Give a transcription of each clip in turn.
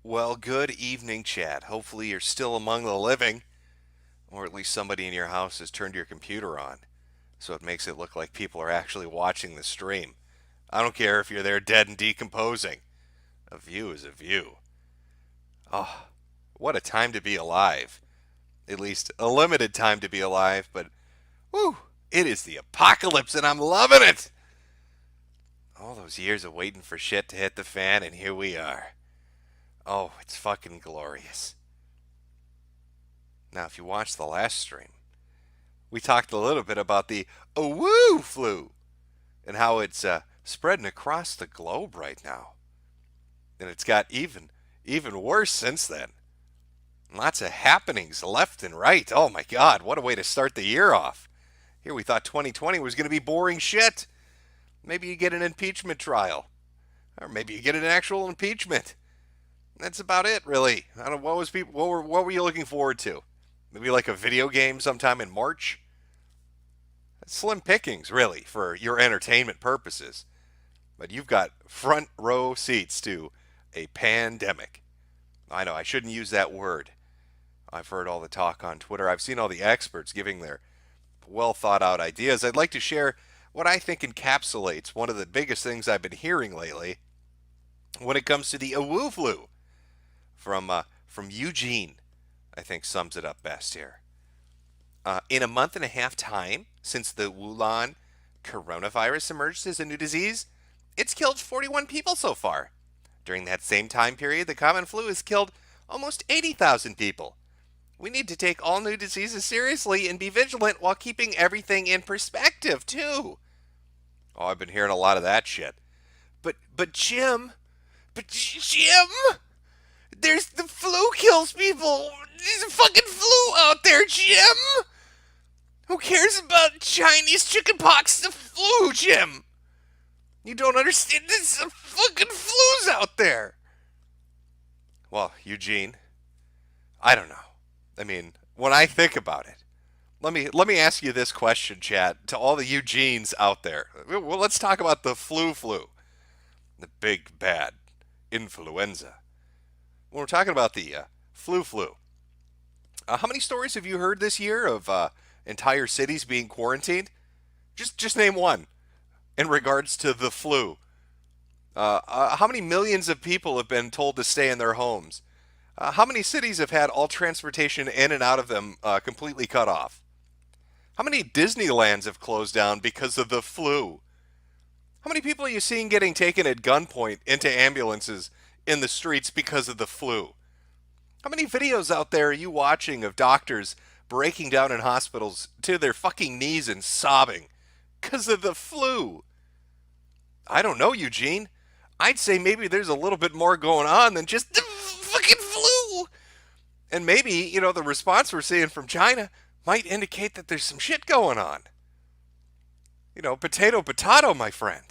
Well, good evening, Chad. Hopefully, you're still among the living, or at least somebody in your house has turned your computer on, so it makes it look like people are actually watching the stream. I don't care if you're there dead and decomposing. A view is a view. Oh, what a time to be alive. At least a limited time to be alive, but whew, it is the apocalypse and I'm loving it. All those years of waiting for shit to hit the fan, and here we are. Oh, it's fucking glorious. Now, if you watched the last stream, we talked a little bit about the woo flu and how it's spreading across the globe right now. And it's got even worse since then. Lots of happenings left and right. Oh my God, what a way to start the year off. Here we thought 2020 was going to be boring shit. Maybe you get an impeachment trial. Or maybe you get an actual impeachment. That's about it, really. I don't know, what were you looking forward to? Maybe like a video game sometime in March? Slim pickings, really, for your entertainment purposes. But you've got front row seats to a pandemic. I know, I shouldn't use that word. I've heard all the talk on Twitter. I've seen all the experts giving their well thought out ideas. I'd like to share what I think encapsulates one of the biggest things I've been hearing lately when it comes to the awoo flu from Eugene. I think sums it up best here. In a month and a half time since the Wuhan coronavirus emerged as a new disease, it's killed 41 people so far. During that same time period, the common flu has killed almost 80,000 people. We need to take all new diseases seriously and be vigilant while keeping everything in perspective, too. Oh, I've been hearing a lot of that shit. But Jim, there's the flu kills people. There's a fucking flu out there, Jim. Who cares about Chinese chickenpox? The flu, Jim. You don't understand. There's a fucking flu's out there. Well, Eugene, I don't know. I mean, when I think about it, let me ask you this question, Chad, to all the Eugenes out there. Well, let's talk about the flu, the big bad influenza. When we're talking about the flu, how many stories have you heard this year of entire cities being quarantined? Just name one in regards to the flu. How many millions of people have been told to stay in their homes? How many cities have had all transportation in and out of them completely cut off? How many Disneylands have closed down because of the flu? How many people are you seeing getting taken at gunpoint into ambulances in the streets because of the flu? How many videos out there are you watching of doctors breaking down in hospitals to their fucking knees and sobbing because of the flu? I don't know, Eugene. I'd say maybe there's a little bit more going on than just the fucking flu. And maybe, the response we're seeing from China might indicate that there's some shit going on. Potato, my friend.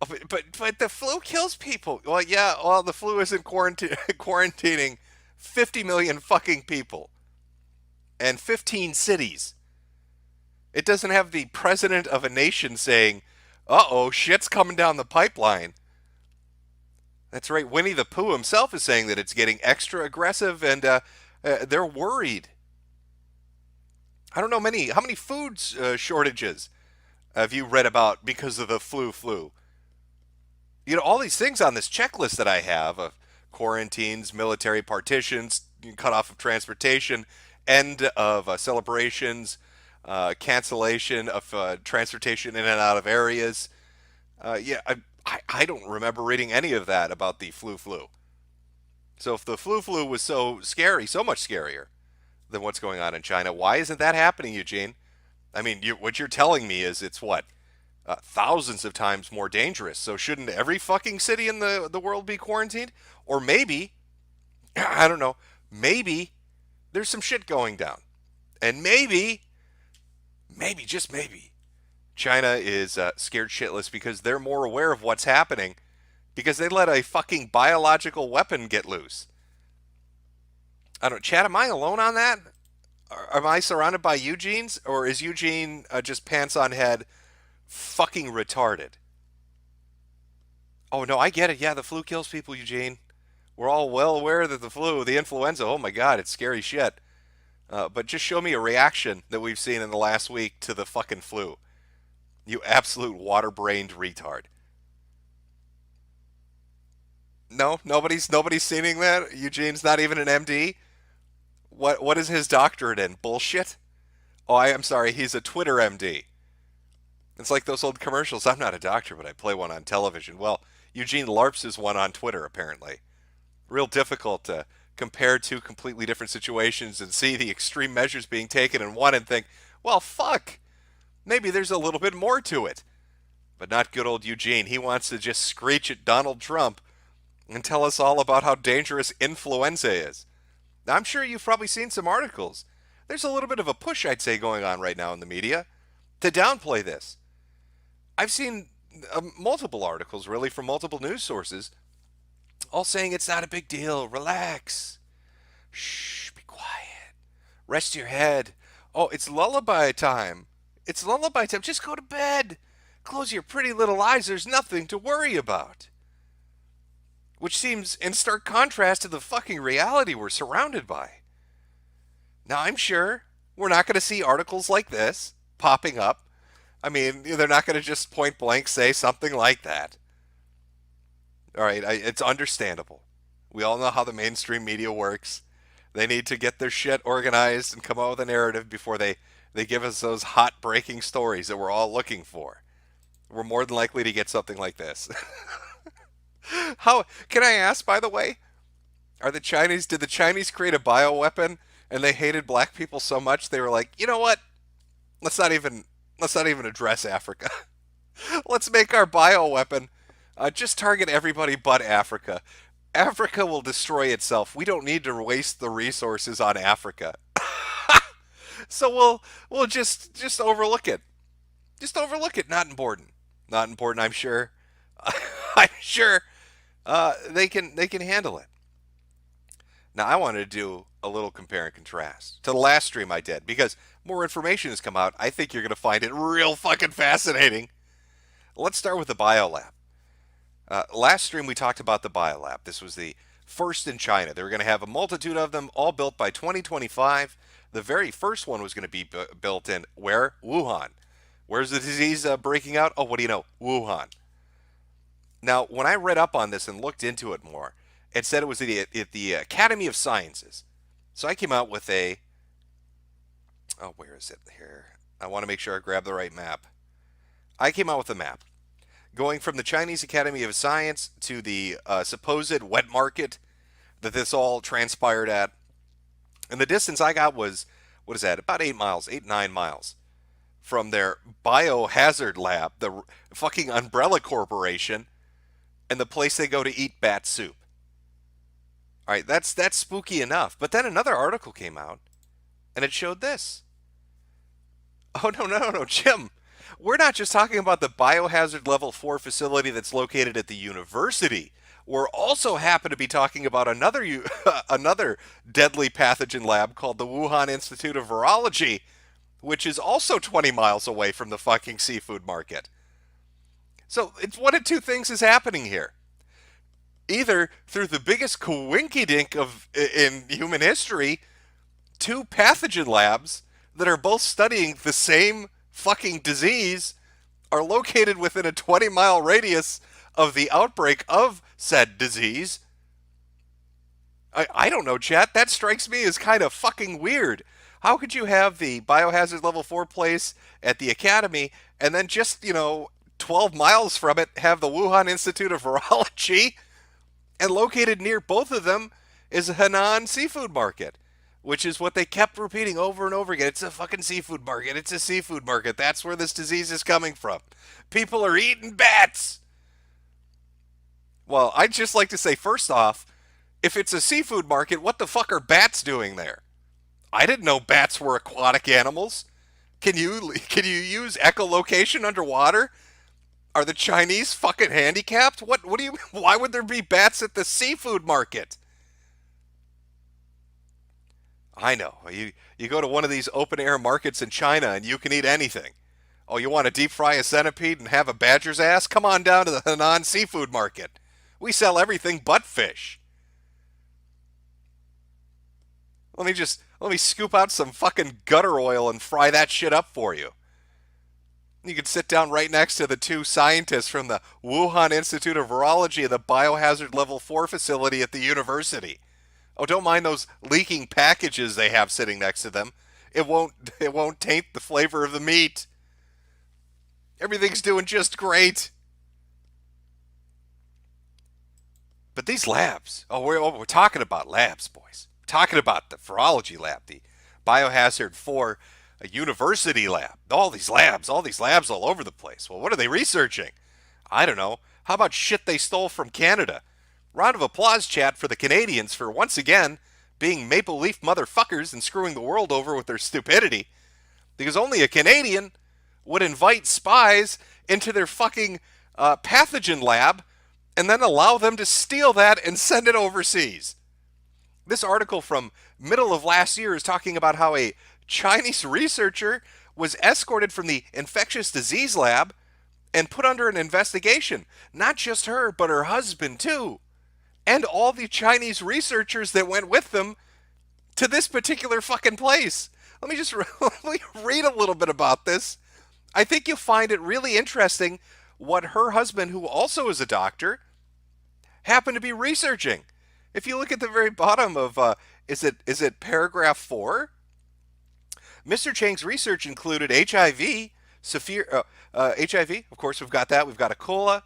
Oh, but the flu kills people. Well, yeah, the flu isn't quarantining 50 million fucking people and 15 cities. It doesn't have the president of a nation saying, uh-oh, shit's coming down the pipeline. That's right, Winnie the Pooh himself is saying that it's getting extra aggressive and they're worried. I don't know how many food shortages have you read about because of the flu? All these things on this checklist that I have of quarantines, military partitions, cut off of transportation, end of celebrations, cancellation of transportation in and out of areas. I don't remember reading any of that about the flu. So if the flu was so scary, so much scarier than what's going on in China, why isn't that happening, Eugene? I mean, what you're telling me is it's what? Thousands of times more dangerous. So shouldn't every fucking city in the world be quarantined? Or maybe, I don't know, maybe there's some shit going down. And maybe, just maybe, China is scared shitless because they're more aware of what's happening because they let a fucking biological weapon get loose. I don't know, Chad, am I alone on that? Am I surrounded by Eugenes? Or is Eugene just pants on head fucking retarded? Oh, no, I get it. Yeah, the flu kills people, Eugene. We're all well aware that the flu, the influenza, oh my God, it's scary shit. But just show me a reaction that we've seen in the last week to the fucking flu. You absolute water-brained retard. No, nobody's seeing that. Eugene's not even an MD. What is his doctorate in? Bullshit. Oh, I am sorry. He's a Twitter MD. It's like those old commercials. I'm not a doctor, but I play one on television. Well, Eugene LARPs is one on Twitter, apparently. Real difficult to compare two completely different situations and see the extreme measures being taken in one and think, well, fuck. Maybe there's a little bit more to it. But not good old Eugene. He wants to just screech at Donald Trump and tell us all about how dangerous influenza is. Now, I'm sure you've probably seen some articles. There's a little bit of a push, I'd say, going on right now in the media to downplay this. I've seen multiple articles, really, from multiple news sources, all saying it's not a big deal. Relax. Shh, be quiet. Rest your head. Oh, it's lullaby time. It's lullaby time. Just go to bed. Close your pretty little eyes. There's nothing to worry about. Which seems in stark contrast to the fucking reality we're surrounded by. Now, I'm sure we're not going to see articles like this popping up. I mean, they're not going to just point blank say something like that. All right, it's understandable. We all know how the mainstream media works. They need to get their shit organized and come up with a narrative before they give us those hot breaking stories that we're all looking for. We're more than likely to get something like this. How can I ask, by the way, did the Chinese create a bioweapon and they hated black people so much they were like, you know what? Let's not even address Africa. Let's make our bioweapon just target everybody but Africa. Africa will destroy itself. We don't need to waste the resources on Africa. So we'll just overlook it. Just overlook it. Not important. Not important. I'm sure. I'm sure they can handle it. Now I wanted to do a little compare and contrast to the last stream I did because more information has come out. I think you're going to find it real fucking fascinating. Let's start with the biolab. Last stream we talked about the biolab. This was the first in China. They were going to have a multitude of them, all built by 2025. The very first one was going to be built in where? Wuhan. Where's the disease breaking out? Oh, what do you know? Wuhan. Now, when I read up on this and looked into it more, it said it was at the Academy of Sciences. So I came out with where is it here? I want to make sure I grab the right map. I came out with a map going from the Chinese Academy of Science to the supposed wet market that this all transpired at. And the distance I got was, what is that, about 9 miles from their biohazard lab, the fucking umbrella corporation, and the place they go to eat bat soup. All right, that's spooky enough. But then another article came out, and it showed this. Oh, no, Jim. We're not just talking about the biohazard level 4 facility that's located at the university. We're also happen to be talking about another another deadly pathogen lab called the Wuhan Institute of Virology, which is also 20 miles away from the fucking seafood market. So it's one of two things is happening here. Either through the biggest coinkydink in human history, two pathogen labs that are both studying the same fucking disease are located within a 20-mile radius of the outbreak of said disease. I don't know, chat. That strikes me as kind of fucking weird. How could you have the biohazard level 4 place at the academy and then just, 12 miles from it have the Wuhan Institute of Virology, and located near both of them is a Henan seafood market, which is what they kept repeating over and over again. It's a fucking seafood market. It's a seafood market. That's where this disease is coming from. People are eating bats. Well, I'd just like to say, first off, if it's a seafood market, what the fuck are bats doing there? I didn't know bats were aquatic animals. Can you use echolocation underwater? Are the Chinese fucking handicapped? What do you? Why would there be bats at the seafood market? I know. You go to one of these open air markets in China and you can eat anything. Oh, you want to deep fry a centipede and have a badger's ass? Come on down to the Henan seafood market. We sell everything but fish. let me scoop out some fucking gutter oil and fry that shit up for you. You could sit down right next to the two scientists from the Wuhan Institute of Virology and the Biohazard Level 4 facility at the university. Oh, don't mind those leaking packages they have sitting next to them. It won't taint the flavor of the meat. Everything's doing just great. But these labs, we're talking about labs, boys. We're talking about the virology lab, the Biohazard 4 university lab. All these labs all over the place. Well, what are they researching? I don't know. How about shit they stole from Canada? Round of applause, chat, for the Canadians for once again being maple leaf motherfuckers and screwing the world over with their stupidity. Because only a Canadian would invite spies into their fucking pathogen lab and then allow them to steal that and send it overseas. This article from middle of last year is talking about how a Chinese researcher was escorted from the infectious disease lab and put under an investigation. Not just her, but her husband too. And all the Chinese researchers that went with them to this particular fucking place. Let me read a little bit about this. I think you'll find it really interesting what her husband, who also is a doctor, happened to be researching. If you look at the very bottom of, is it paragraph 4? Mr. Chang's research included HIV, HIV, of course we've got that. We've got Ebola,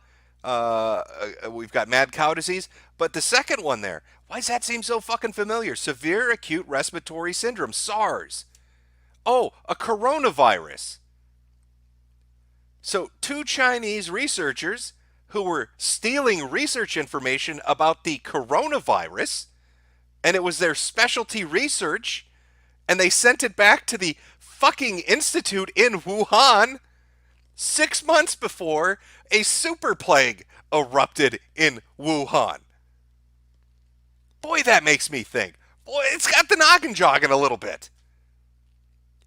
we've got mad cow disease. But the second one there, why does that seem so fucking familiar? Severe acute respiratory syndrome, SARS. Oh, a coronavirus. So 2 Chinese researchers who were stealing research information about the coronavirus, and it was their specialty research, and they sent it back to the fucking institute in Wuhan 6 months before a super plague erupted in Wuhan. Boy, that makes me think. Boy, it's got the noggin jogging a little bit.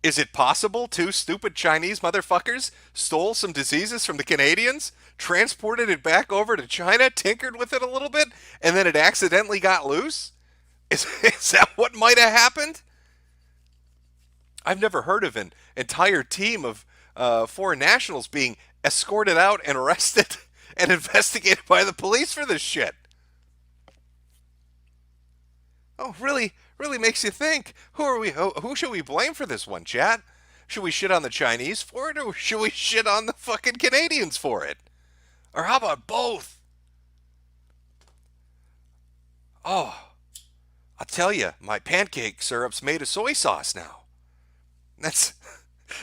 Is it possible 2 stupid Chinese motherfuckers stole some diseases from the Canadians, transported it back over to China, tinkered with it a little bit, and then it accidentally got loose? Is that what might have happened? I've never heard of an entire team of foreign nationals being escorted out and arrested and investigated by the police for this shit. Oh, really makes you think. Who should we blame for this one, chat? Should we shit on the Chinese for it, or should we shit on the fucking Canadians for it? Or how about both? Oh, I'll tell you, my pancake syrup's made of soy sauce now. That's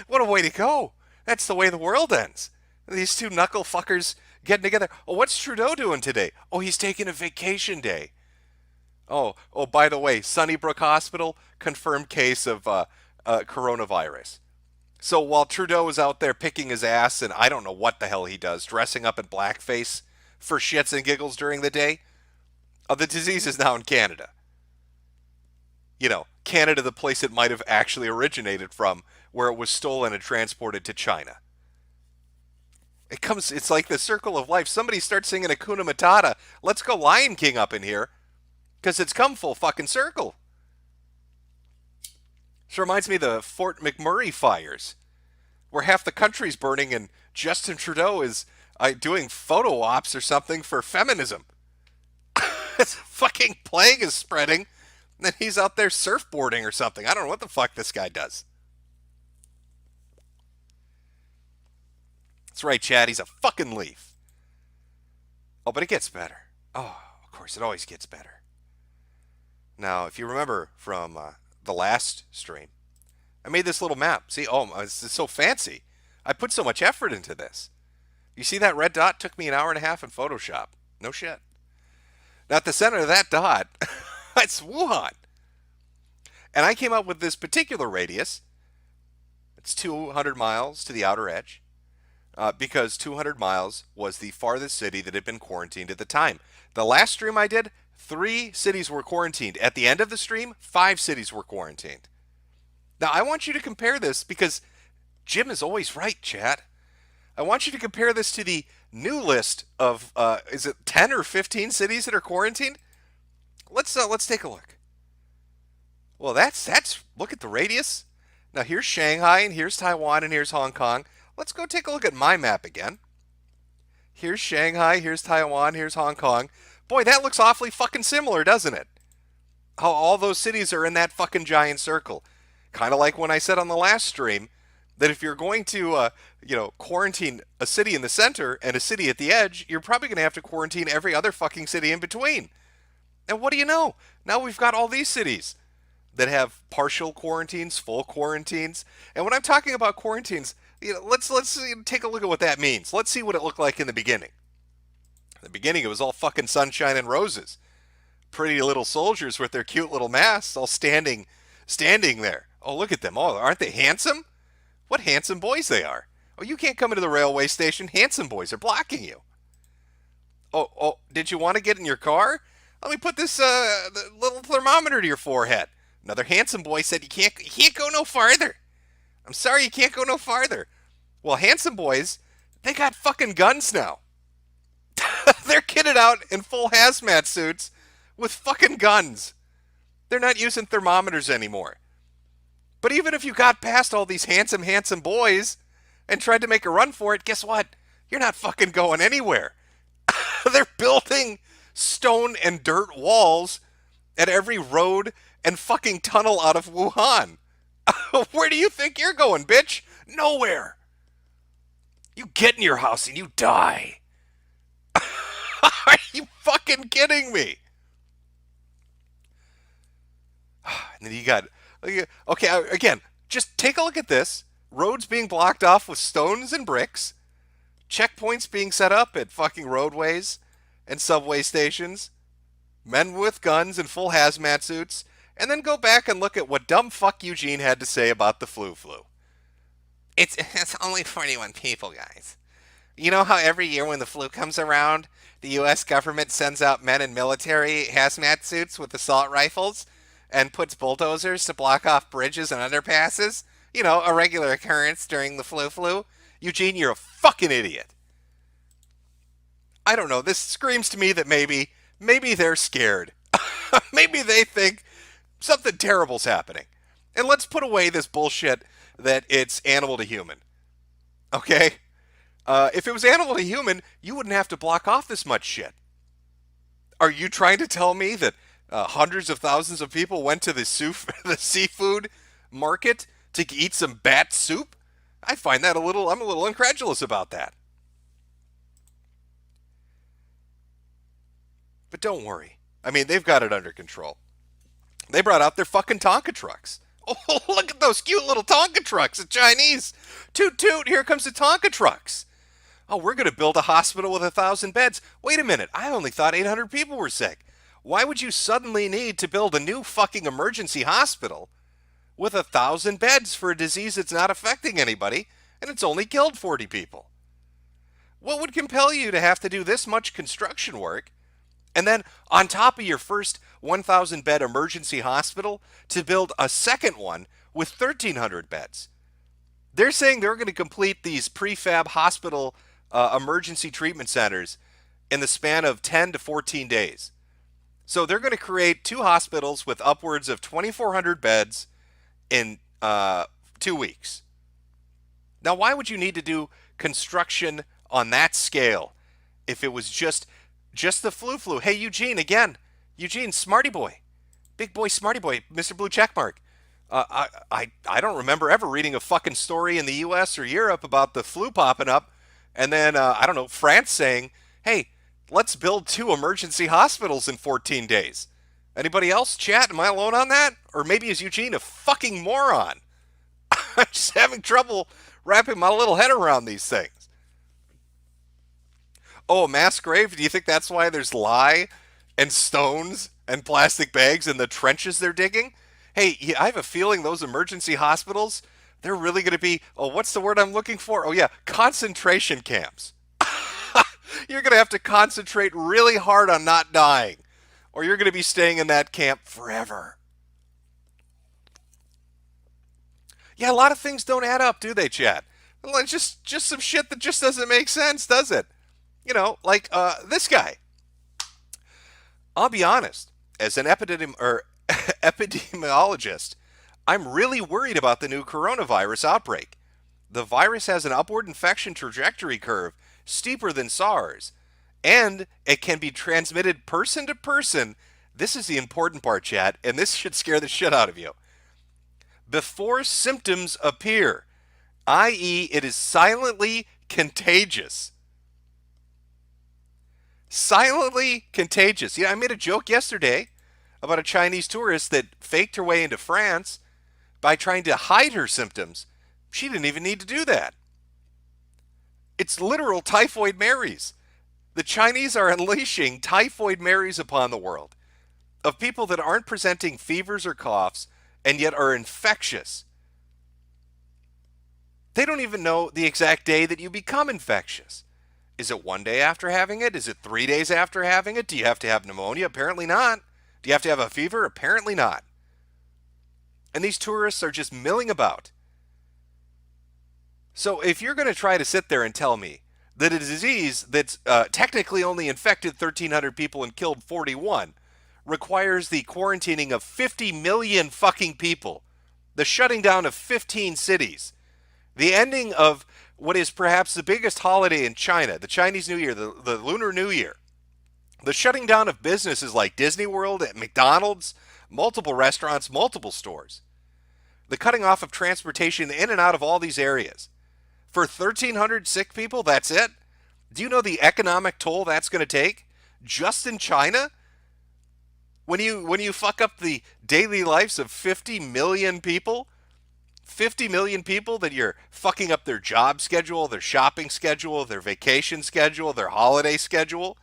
what a way to go. That's the way the world ends. These 2 knuckle fuckers getting together. Oh, what's Trudeau doing today? Oh, he's taking a vacation day. Oh, by the way, Sunnybrook Hospital, confirmed case of coronavirus. So while Trudeau is out there picking his ass, and I don't know what the hell he does, dressing up in blackface for shits and giggles during the day, the disease is now in Canada. You know, Canada, the place it might have actually originated from, where it was stolen and transported to China. It's like the circle of life. Somebody starts singing Hakuna Matata. Let's go Lion King up in here. Because it's come full fucking circle. This reminds me of the Fort McMurray fires, where half the country's burning and Justin Trudeau is doing photo ops or something for feminism. This fucking plague is spreading, and then he's out there surfboarding or something. I don't know what the fuck this guy does. That's right, Chad. He's a fucking leaf. Oh, but it gets better. Oh, of course, it always gets better. Now, if you remember from the last stream, I made this little map. See, it's so fancy. I put so much effort into this. You see that red dot? Took me an hour and a half in Photoshop. No shit. Now, at the center of that dot, it's Wuhan. And I came up with this particular radius. It's 200 miles to the outer edge, because 200 miles was the farthest city that had been quarantined at the time. The last stream I did, 3 cities were quarantined. At the end of the stream, 5 cities were quarantined. Now, I want you to compare this because Jim is always right, chat. I want you to compare this to the new list of, is it 10 or 15 cities that are quarantined? Let's take a look. Well, that's look at the radius. Now here's Shanghai and here's Taiwan and here's Hong Kong. Let's go take a look at my map again. Here's Shanghai, here's Taiwan, here's Hong Kong. Boy, that looks awfully fucking similar, doesn't it? How all those cities are in that fucking giant circle. Kind of like when I said on the last stream that if you're going to, quarantine a city in the center and a city at the edge, you're probably going to have to quarantine every other fucking city in between. And what do you know? Now we've got all these cities that have partial quarantines, full quarantines. And when I'm talking about quarantines, let's take a look at what that means. Let's see what it looked like in the beginning. In the beginning, it was all fucking sunshine and roses. Pretty little soldiers with their cute little masks, all standing there. Oh, look at them! Oh, aren't they handsome? What handsome boys they are! Oh, you can't come into the railway station. Handsome boys are blocking you. Oh, did you want to get in your car? Let me put this little thermometer to your forehead. Another handsome boy said you can't go no farther. I'm sorry, you can't go no farther. Well, handsome boys, they got fucking guns now. They're kitted out in full hazmat suits with fucking guns. They're not using thermometers anymore. But even if you got past all these handsome boys and tried to make a run for it, guess what? You're not fucking going anywhere. They're building stone and dirt walls at every road and fucking tunnel out of Wuhan. Where do you think you're going, bitch? Nowhere. You get in your house and you die. Are you fucking kidding me? And then you got, okay, again, just take a look at this. Roads being blocked off with stones and bricks. Checkpoints being set up at fucking roadways and subway stations. Men with guns and full hazmat suits. And then go back and look at what dumb fuck Eugene had to say about the flu. It's only 41 people, guys. You know how every year when the flu comes around, the U.S. government sends out men in military hazmat suits with assault rifles and puts bulldozers to block off bridges and underpasses? You know, a regular occurrence during the flu. Eugene, you're a fucking idiot. I don't know. This screams to me that maybe they're scared. Maybe they think something terrible's happening. And let's put away this bullshit that it's animal to human. Okay? If it was animal to human, you wouldn't have to block off this much shit. Are you trying to tell me that hundreds of thousands of people went to the seafood market to eat some bat soup? I find that I'm a little incredulous about that. But don't worry. I mean, they've got it under control. They brought out their fucking Tonka trucks. Oh, look at those cute little Tonka trucks, the Chinese. Toot toot, here comes the Tonka trucks. Oh, we're going to build a hospital with 1,000 beds. Wait a minute, I only thought 800 people were sick. Why would you suddenly need to build a new fucking emergency hospital with 1,000 beds for a disease that's not affecting anybody and it's only killed 40 people? What would compel you to have to do this much construction work and then on top of your first 1,000 bed emergency hospital to build a second one with 1,300 beds? They're saying they're going to complete these prefab hospital emergency treatment centers in the span of 10 to 14 days. So they're going to create two hospitals with upwards of 2,400 beds in 2 weeks. Now, why would you need to do construction on that scale if it was just the flu? Hey, Eugene, again. Eugene, smarty boy. Big boy, smarty boy, Mr. Blue Checkmark. I don't remember ever reading a fucking story in the U.S. or Europe about the flu popping up and then, France saying, hey, let's build 2 emergency hospitals in 14 days. Anybody else? Chat, am I alone on that? Or maybe is Eugene a fucking moron? I'm just having trouble wrapping my little head around these things. Oh, a mass grave? Do you think that's why there's lye and stones and plastic bags in the trenches they're digging? Hey, I have a feeling those emergency hospitals, they're really going to be, what's the word I'm looking for? Oh, yeah, concentration camps. You're going to have to concentrate really hard on not dying, or you're going to be staying in that camp forever. Yeah, a lot of things don't add up, do they, Chad? Like just some shit that just doesn't make sense, does it? You know, like this guy. I'll be honest, as an Epidemiologist, I'm really worried about the new coronavirus outbreak. The virus has an upward infection trajectory curve steeper than SARS, and it can be transmitted person to person. This is the important part, chat, and this should scare the shit out of you. Before symptoms appear, i.e., it is silently contagious. Silently contagious. I made a joke yesterday about a Chinese tourist that faked her way into France by trying to hide her symptoms. She didn't even need to do that. It's literal typhoid Marys. The Chinese are unleashing typhoid Marys upon the world of people that aren't presenting fevers or coughs and yet are infectious. They don't even know the exact day that you become infectious. Is it 1 day after having it? Is it 3 days after having it? Do you have to have pneumonia? Apparently not. Do you have to have a fever? Apparently not. And these tourists are just milling about. So if you're going to try to sit there and tell me that a disease that's technically only infected 1,300 people and killed 41 requires the quarantining of 50 million fucking people, the shutting down of 15 cities, the ending of what is perhaps the biggest holiday in China, the Chinese New Year, the Lunar New Year, the shutting down of businesses like Disney World, McDonald's, multiple restaurants, multiple stores, the cutting off of transportation in and out of all these areas. For 1,300 sick people, that's it? Do you know the economic toll that's going to take just in China? When you fuck up the daily lives of 50 million people, 50 million people that you're fucking up their job schedule, their shopping schedule, their vacation schedule, their holiday schedule.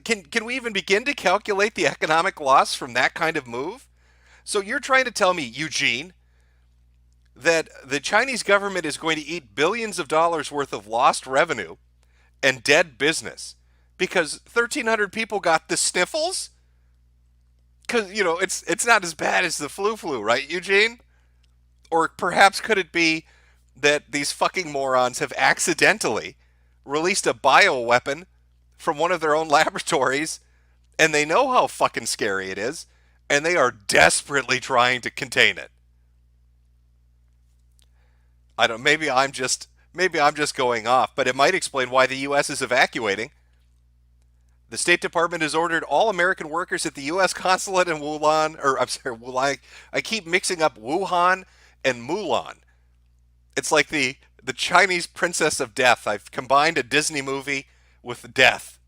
Can we even begin to calculate the economic loss from that kind of move? So you're trying to tell me, Eugene, that the Chinese government is going to eat billions of dollars worth of lost revenue and dead business because 1,300 people got the sniffles? Because, it's not as bad as the flu, right, Eugene? Or perhaps could it be that these fucking morons have accidentally released a bioweapon from one of their own laboratories and they know how fucking scary it is and they are desperately trying to contain it? I don't. Maybe I'm just going off, but it might explain why the U.S. is evacuating. The State Department has ordered all American workers at the U.S. consulate in Wuhan, or I'm sorry, Wuhan. I keep mixing up Wuhan and Mulan. It's like the Chinese Princess of Death. I've combined a Disney movie with death.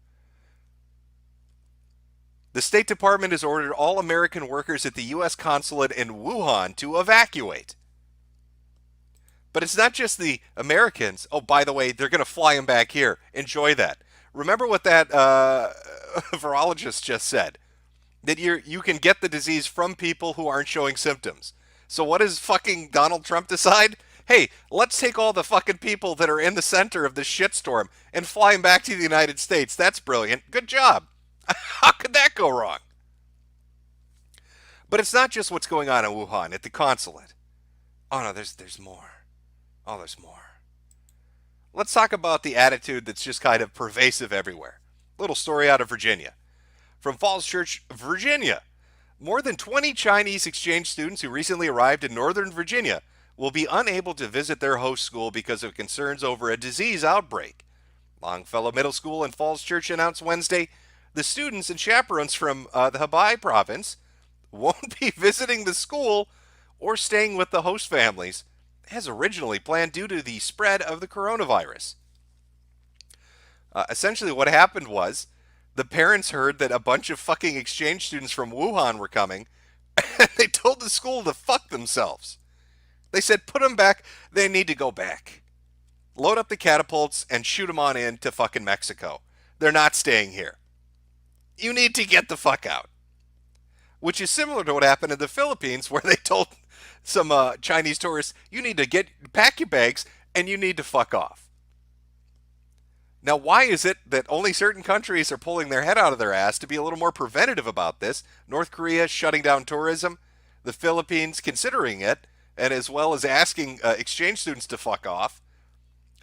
The State Department has ordered all American workers at the U.S. consulate in Wuhan to evacuate. But it's not just the Americans. Oh, by the way, they're going to fly them back here. Enjoy that. Remember what that virologist just said, that you can get the disease from people who aren't showing symptoms. So what does fucking Donald Trump decide? Hey, let's take all the fucking people that are in the center of this shitstorm and fly them back to the United States. That's brilliant. Good job. How could that go wrong? But it's not just what's going on in Wuhan at the consulate. Oh no, there's more. Oh, there's more. Let's talk about the attitude that's just kind of pervasive everywhere. Little story out of Virginia. From Falls Church, Virginia. More than 20 Chinese exchange students who recently arrived in Northern Virginia will be unable to visit their host school because of concerns over a disease outbreak. Longfellow Middle School in Falls Church announced Wednesday the students and chaperones from the Hebei province won't be visiting the school or staying with the host families as originally planned due to the spread of the coronavirus. Essentially what happened was the parents heard that a bunch of fucking exchange students from Wuhan were coming and they told the school to fuck themselves. They said put them back, they need to go back. Load up the catapults and shoot them on in to fucking Mexico. They're not staying here. You need to get the fuck out. Which is similar to what happened in the Philippines where they told some Chinese tourists, you need to pack your bags and you need to fuck off. Now, why is it that only certain countries are pulling their head out of their ass to be a little more preventative about this? North Korea shutting down tourism, the Philippines considering it, and as well as asking exchange students to fuck off,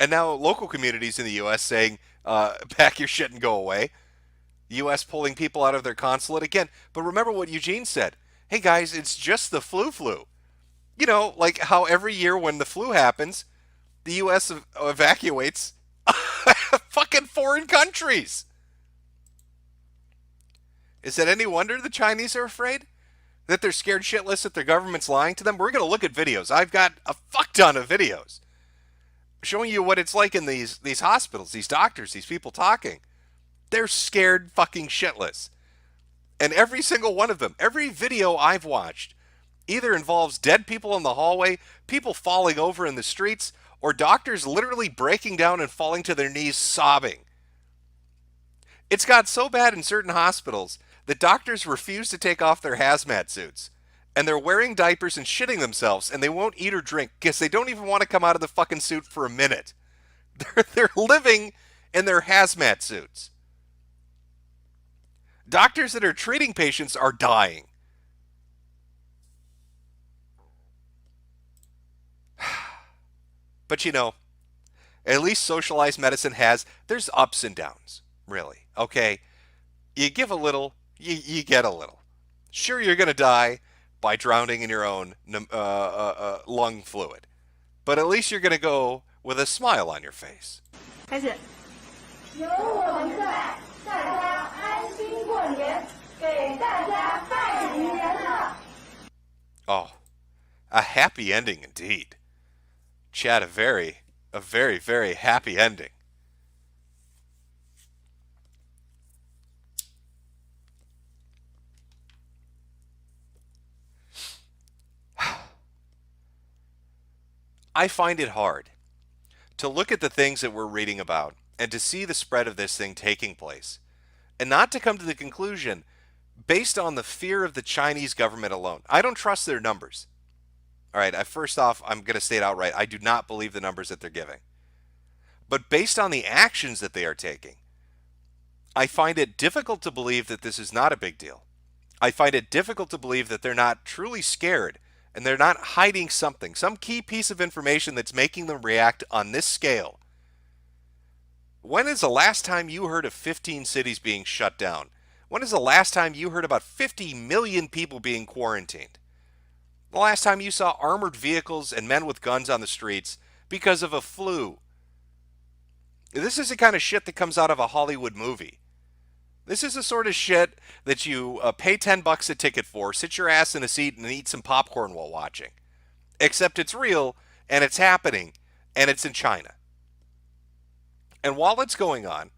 and now local communities in the U.S. saying, pack your shit and go away. The U.S. pulling people out of their consulate again. But remember what Eugene said. Hey guys, it's just the flu. You know, like how every year when the flu happens, the U.S. evacuates fucking foreign countries. Is that any wonder the Chinese are afraid? That they're scared shitless that their government's lying to them? We're going to look at videos. I've got a fuck ton of videos showing you what it's like in these hospitals, these doctors, these people talking. They're scared fucking shitless. And every single one of them, every video I've watched, either involves dead people in the hallway, people falling over in the streets, or doctors literally breaking down and falling to their knees sobbing. It's got so bad in certain hospitals that doctors refuse to take off their hazmat suits. And they're wearing diapers and shitting themselves, and they won't eat or drink because they don't even want to come out of the fucking suit for a minute. They're living in their hazmat suits. Doctors that are treating patients are dying. But you know, at least socialized medicine there's ups and downs, really. Okay? You give a little, you get a little. Sure, you're going to die by drowning in your own lung fluid. But at least you're going to go with a smile on your face. 开始。有我们在，大家安心过年，给大家拜年了。 Oh, a happy ending indeed. Chad, a very, very happy ending. I find it hard to look at the things that we're reading about and to see the spread of this thing taking place and not to come to the conclusion based on the fear of the Chinese government alone. I don't trust their numbers. All right, first off, I'm going to state outright, I do not believe the numbers that they're giving. But based on the actions that they are taking, I find it difficult to believe that this is not a big deal. I find it difficult to believe that they're not truly scared and they're not hiding something, some key piece of information that's making them react on this scale. When is the last time you heard of 15 cities being shut down? When is the last time you heard about 50 million people being quarantined? The last time you saw armored vehicles and men with guns on the streets because of a flu? This is the kind of shit that comes out of a Hollywood movie. This is the sort of shit that you pay $10 a ticket for, sit your ass in a seat and eat some popcorn while watching. Except it's real, and it's happening, and it's in China. And while it's going on,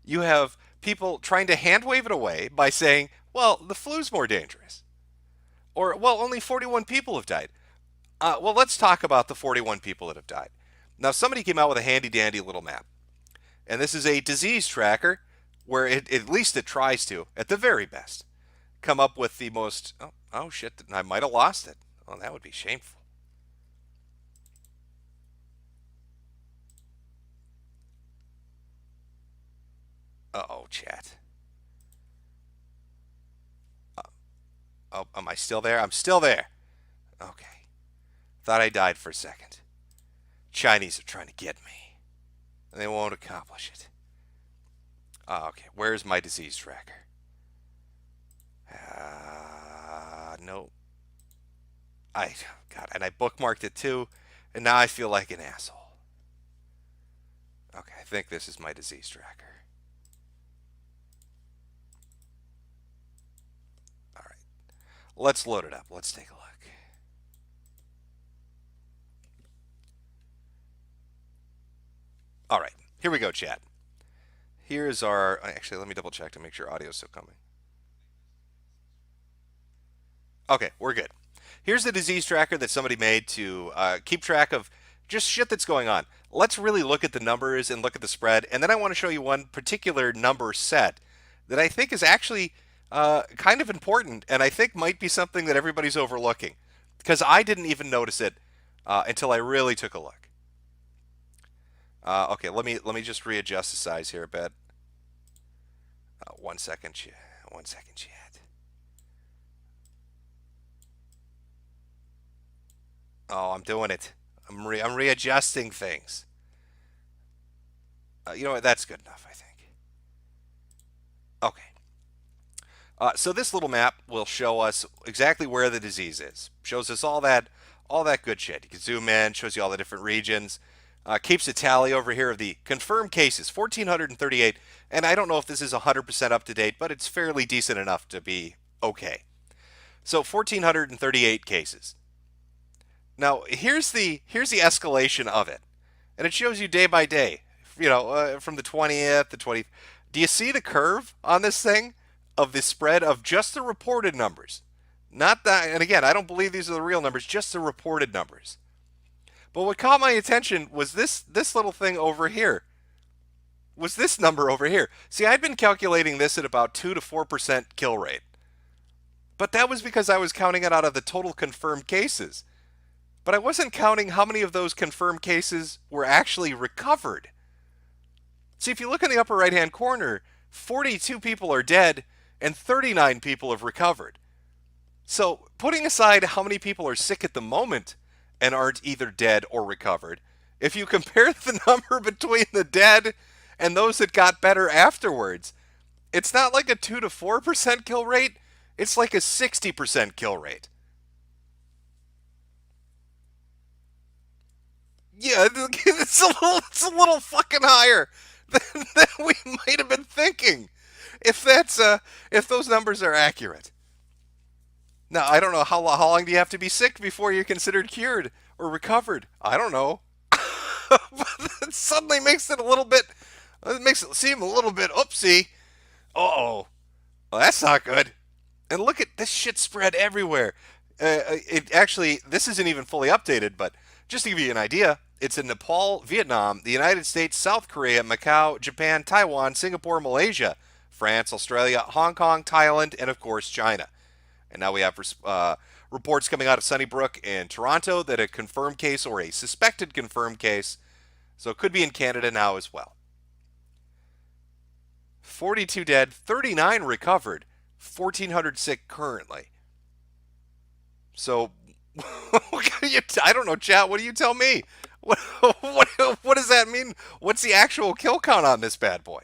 you have people trying to hand wave it away by saying, well, the flu's more dangerous. Or, well, only 41 people have died. Well, let's talk about the 41 people that have died. Now, somebody came out with a handy-dandy little map. And this is a disease tracker where at least it tries to, at the very best, come up with the most... Oh shit, I might have lost it. Oh, that would be shameful. Uh-oh, chat. Oh, am I still there? I'm still there. Okay. Thought I died for a second. Chinese are trying to get me. And they won't accomplish it. Okay, where's my disease tracker? No. God, and I bookmarked it too, and now I feel like an asshole. Okay, I think this is my disease tracker. All right, let's load it up. Let's take a look. All right, here we go, chat. Here's our... Actually, let me double check to make sure audio is still coming. Okay, we're good. Here's the disease tracker that somebody made to keep track of just shit that's going on. Let's really look at the numbers and look at the spread, and then I want to show you one particular number set that I think is actually kind of important, and I think might be something that everybody's overlooking, because I didn't even notice it until I really took a look. Okay, let me just readjust the size here a bit. 1 second, chat. 1 second, chat. Oh, I'm doing it. I'm readjusting things. You know what? That's good enough, I think. Okay. So this little map will show us exactly where the disease is. Shows us all that good shit. You can zoom in, shows you all the different regions. Keeps a tally over here of the confirmed cases, 1,438. And I don't know if this is 100% up to date, but it's fairly decent enough to be okay. So 1,438 cases. Now here's the escalation of it, and it shows you day by day. From the 20th, the 20th. Do you see the curve on this thing of the spread of just the reported numbers? Not that, and again, I don't believe these are the real numbers, just the reported numbers. But what caught my attention was this little thing over here. Was this number over here? See, I'd been calculating this at about 2 to 4% kill rate, but that was because I was counting it out of the total confirmed cases. But I wasn't counting how many of those confirmed cases were actually recovered. See, if you look in the upper right-hand corner, 42 people are dead and 39 people have recovered. So, putting aside how many people are sick at the moment and aren't either dead or recovered, if you compare the number between the dead and those that got better afterwards, it's not like a 2 to 4% kill rate, it's like a 60% kill rate. Yeah, it's a little fucking higher than we might have been thinking, if those numbers are accurate. Now, I don't know how long do you have to be sick before you're considered cured or recovered. I don't know, but it suddenly makes it a little bit. It makes it seem a little bit oopsie. Oh, well, that's not good. And look at this shit spread everywhere. It actually, this isn't even fully updated, but just to give you an idea, it's in Nepal, Vietnam, the United States, South Korea, Macau, Japan, Taiwan, Singapore, Malaysia, France, Australia, Hong Kong, Thailand, and of course China. And now we have reports coming out of Sunnybrook in Toronto that a confirmed case or a suspected confirmed case, so it could be in Canada now as well. 42 dead, 39 recovered, 1,400 sick currently. So, I don't know, chat. What do you tell me? What does that mean? What's the actual kill count on this bad boy?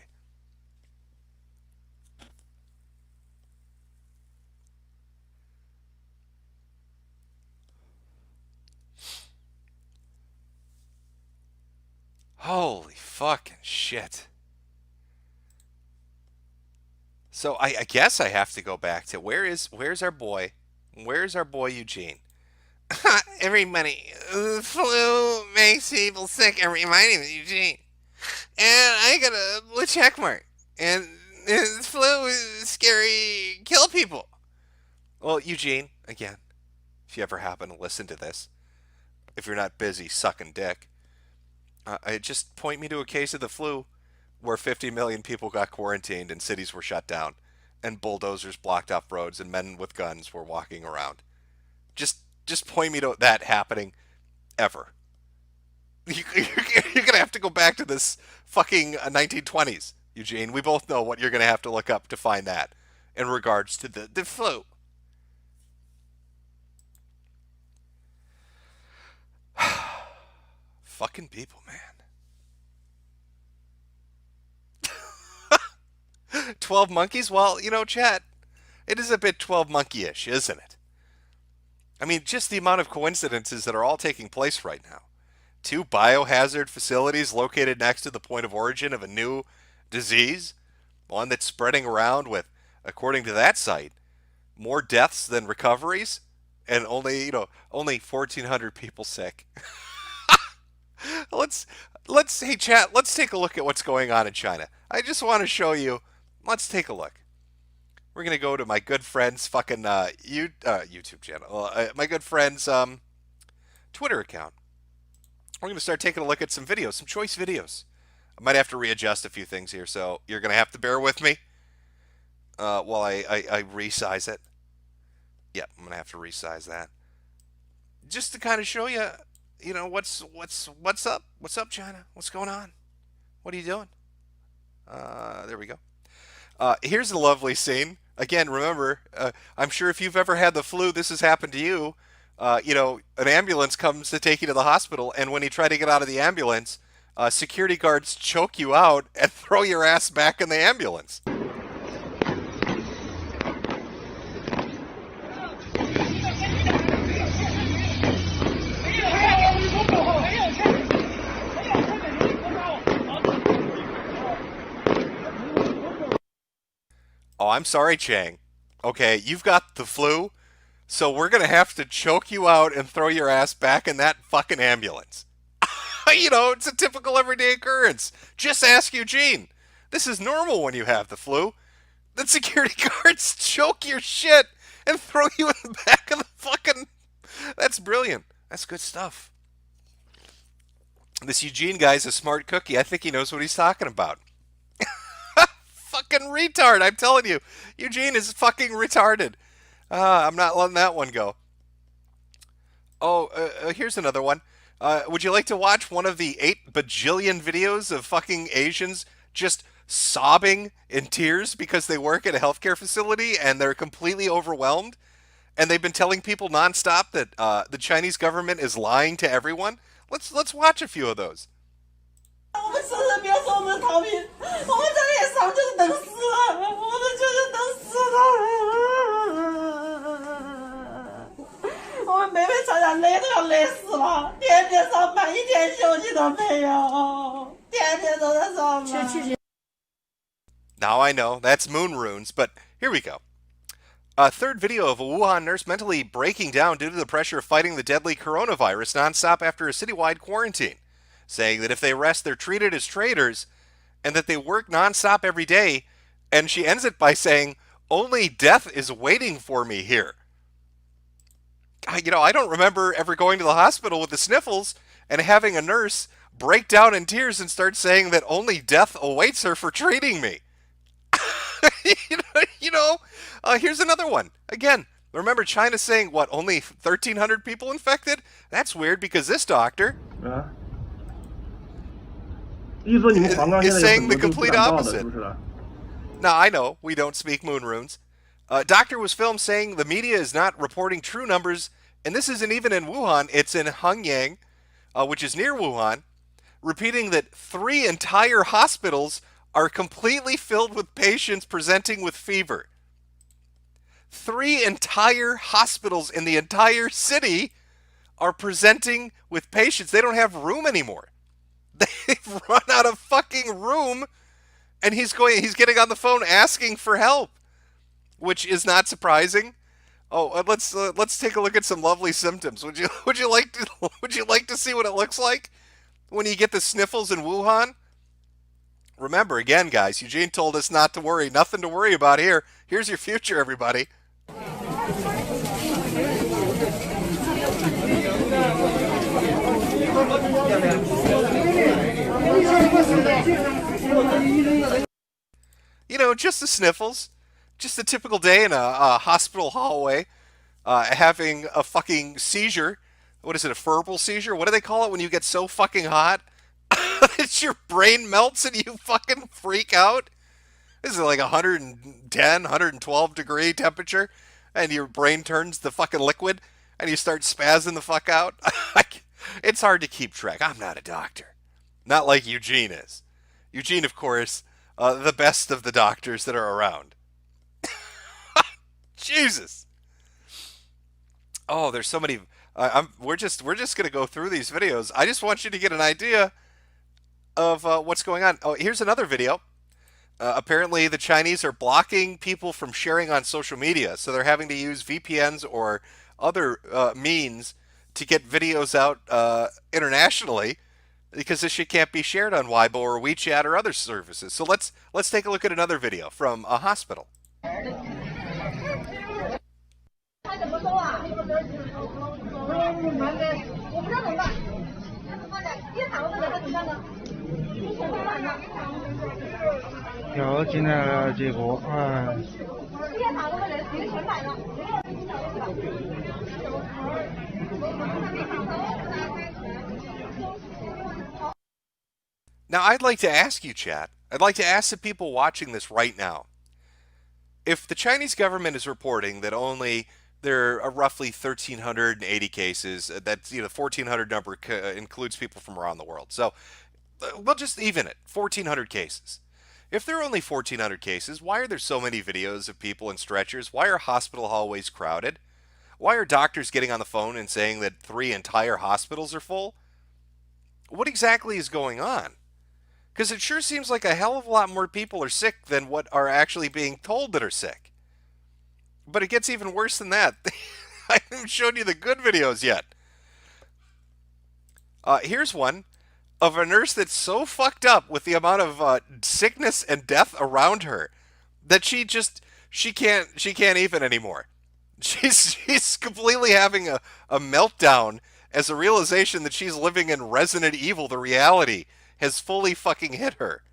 Holy fucking shit. So I guess I have to go back to where's our boy? Where's our boy Eugene? Everybody, the flu makes people sick. My name is Eugene, and I got a blue check mark. And the flu is scary, kill people. Well, Eugene, again, if you ever happen to listen to this, if you're not busy sucking dick, just point me to a case of the flu where 50 million people got quarantined and cities were shut down, and bulldozers blocked off roads and men with guns were walking around. Just point me to that happening ever. You're gonna have to go back to this fucking 1920s, Eugene. We both know what you're gonna have to look up to find that in regards to the flu. Fucking people, man. 12 monkeys? Well, chat, it is a bit 12 monkey-ish, isn't it? I mean, just the amount of coincidences that are all taking place right now. Two biohazard facilities located next to the point of origin of a new disease, one that's spreading around with, according to that site, more deaths than recoveries, and only 1,400 people sick. let's hey chat, let's take a look at what's going on in China. I just want to show you. Let's take a look. We're gonna go to my good friend's fucking YouTube channel, my good friend's Twitter account. We're gonna start taking a look at some videos, some choice videos. I might have to readjust a few things here, so you're gonna have to bear with me while I resize it. Yep, I'm gonna have to resize that just to kind of show you, what's up, China, what's going on, what are you doing? There we go. Here's a lovely scene. Again, remember, I'm sure if you've ever had the flu, this has happened to you. An ambulance comes to take you to the hospital, and when you try to get out of the ambulance, security guards choke you out and throw your ass back in the ambulance. I'm sorry, Chang. Okay, you've got the flu, so we're gonna have to choke you out and throw your ass back in that fucking ambulance. It's a typical everyday occurrence. Just ask Eugene. This is normal when you have the flu. The security guards choke your shit and throw you in the back of the fucking. That's brilliant. That's good stuff. This Eugene guy's a smart cookie. I think he knows what he's talking about. Fucking retard, I'm telling you. Eugene is fucking retarded. I'm not letting that one go. Oh, here's another one. Would you like to watch one of the 8 bajillion videos of fucking Asians just sobbing in tears because they work at a healthcare facility and they're completely overwhelmed? And they've been telling people nonstop that the Chinese government is lying to everyone? Let's watch a few of those. 我们生人别说我们逃命，我们这里上就是等死了，我们就是等死了。我们妹妹常常累都要累死了，天天上班，一天休息都没有，天天都在上班。Now I know, that's moon runes, but here we go. A third video of a Wuhan nurse mentally breaking down due to the pressure of fighting the deadly coronavirus nonstop after a citywide quarantine, saying that if they rest, they're treated as traitors, and that they work nonstop every day, and she ends it by saying, only death is waiting for me here. I don't remember ever going to the hospital with the sniffles and having a nurse break down in tears and start saying that only death awaits her for treating me. Here's another one. Again, remember China saying, what, only 1,300 people infected? That's weird because this doctor is saying the complete opposite. Now, I know we don't speak moon runes. Doctor was filmed saying the media is not reporting true numbers, and this isn't even in Wuhan, it's in Hengyang, which is near Wuhan, repeating that 3 entire hospitals are completely filled with patients presenting with fever. 3 entire hospitals in the entire city are presenting with patients. They don't have room anymore. They've run out of fucking room, and he's getting on the phone asking for help, which is not surprising. Oh, let's take a look at some lovely symptoms. Would you like to see what it looks like when you get the sniffles in Wuhan? Remember, again, guys, Eugene told us not to worry. Nothing to worry about here. Here's your future, everybody. Just the sniffles. Just a typical day in a hospital hallway, having a fucking seizure. What is it, a febrile seizure? What do they call it when you get so fucking hot that your brain melts and you fucking freak out? This is like 110, 112 degree temperature, and your brain turns to fucking liquid, and you start spazzing the fuck out. It's hard to keep track. I'm not a doctor. Not like Eugene is. Eugene, of course, the best of the doctors that are around. Jesus. Oh, there's so many. We're just gonna go through these videos. I just want you to get an idea of what's going on. Oh, here's another video. Apparently, the Chinese are blocking people from sharing on social media, so they're having to use VPNs or other means to get videos out internationally, because this shit can't be shared on Weibo or WeChat or other services. So let's take a look at another video from a hospital. 他怎么说啊？我不知道怎么办。那怎么办呢？一躺着他怎么办呢？你想办法呢？调进来了，结果一躺着人谁全买了？ Now, I'd like to ask you, chat. I'd like to ask the people watching this right now. If the Chinese government is reporting that only there are roughly 1,380 cases, that's 1,400 number includes people from around the world. So we'll just even it, 1,400 cases. If there are only 1,400 cases, why are there so many videos of people in stretchers? Why are hospital hallways crowded? Why are doctors getting on the phone and saying that 3 entire hospitals are full? What exactly is going on? Because it sure seems like a hell of a lot more people are sick than what are actually being told that are sick. But it gets even worse than that. I haven't shown you the good videos yet. Here's one of a nurse that's so fucked up with the amount of sickness and death around her that she can't even anymore. She's completely having a meltdown as a realization that she's living in Resident Evil. The reality has fully fucking hit her.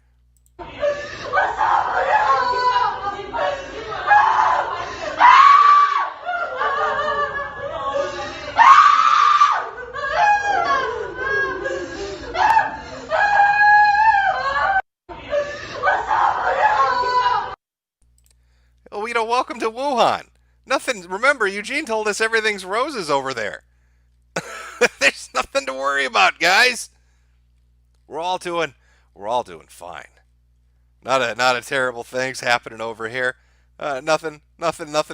Oh, welcome to Wuhan. Nothing. Remember, Eugene told us everything's roses over there. There's nothing to worry about, guys. We're all doing fine. Not a terrible things happening over here. Nothing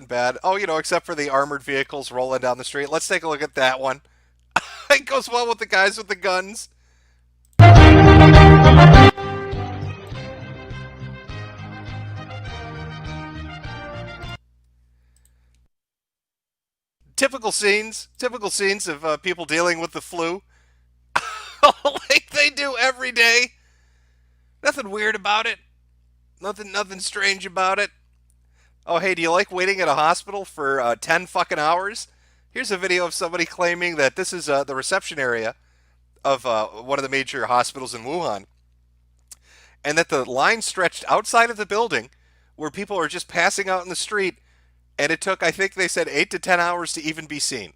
bad. Oh, except for the armored vehicles rolling down the street. Let's take a look at that one. It goes well with the guys with the guns. Typical scenes of people dealing with the flu, like they do every day. Nothing weird about it. Nothing strange about it. Oh, hey, do you like waiting at a hospital for 10 fucking hours? Here's a video of somebody claiming that this is the reception area of one of the major hospitals in Wuhan, and that the line stretched outside of the building where people are just passing out in the street, and it took, I think they said, 8 to 10 hours to even be seen.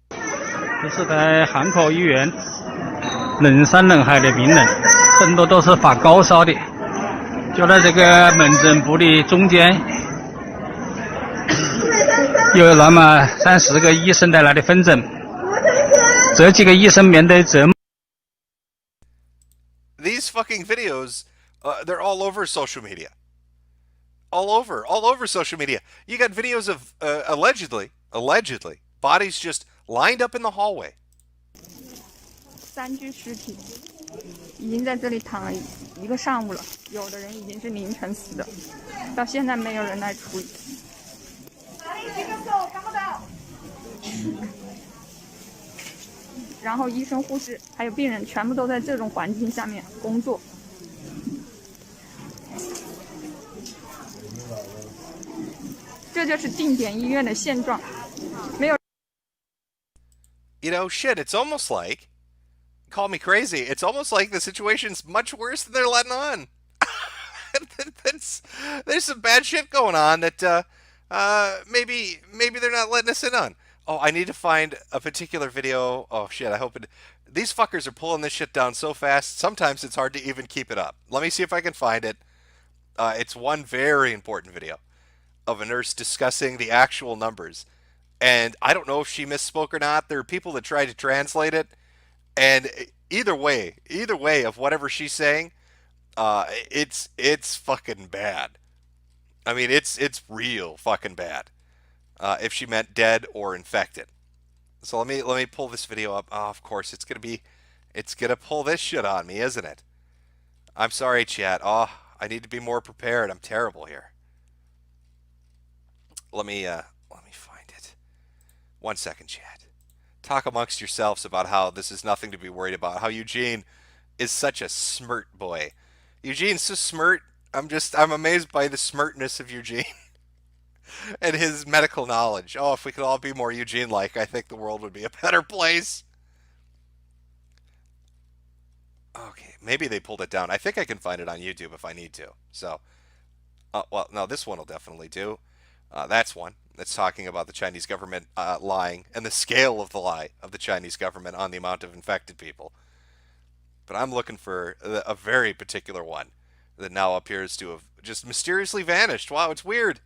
这是在汉口医院，人山人海的病人，很多都是发高烧的，就在这个门诊部的中间，有那么3-4个医生在那里分诊，这几个医生面对这。These fucking videos, they're all over social media. All over social media. You got videos of allegedly, bodies just lined up in the hallway. 3具尸体已经在这里躺了一个上午了，有的人已经是凌晨死的，到现在没有人来处理。哪里举个手，看不到。然后医生、护士还有病人全部都在这种环境下面工作。这就是定点医院的现状，没有。Shit, it's almost like, call me crazy, it's almost like the situation's much worse than they're letting on. There's some bad shit going on that maybe they're not letting us in on. Oh, I need to find a particular video. Oh shit, I hope it. These fuckers are pulling this shit down so fast, sometimes it's hard to even keep it up. Let me see if I can find it. It's one very important video of a nurse discussing the actual numbers. And I don't know if she misspoke or not. There are people that try to translate it. And either way of whatever she's saying, it's fucking bad. I mean, it's real fucking bad. If she meant dead or infected. So let me pull this video up. Oh, of course, it's gonna pull this shit on me, isn't it? I'm sorry, chat. Oh, I need to be more prepared. I'm terrible here. Let me find it. 1 second, chat. Talk amongst yourselves about how this is nothing to be worried about. How Eugene is such a smirt boy. Eugene's so smirt. I'm amazed by the smirtness of Eugene and his medical knowledge. Oh, if we could all be more Eugene-like, I think the world would be a better place. Okay, maybe they pulled it down. I think I can find it on YouTube if I need to. So, well, no, this one will definitely do. That's one that's talking about the Chinese government lying and the scale of the lie of the Chinese government on the amount of infected people. But I'm looking for a very particular one that now appears to have just mysteriously vanished. Wow, it's weird.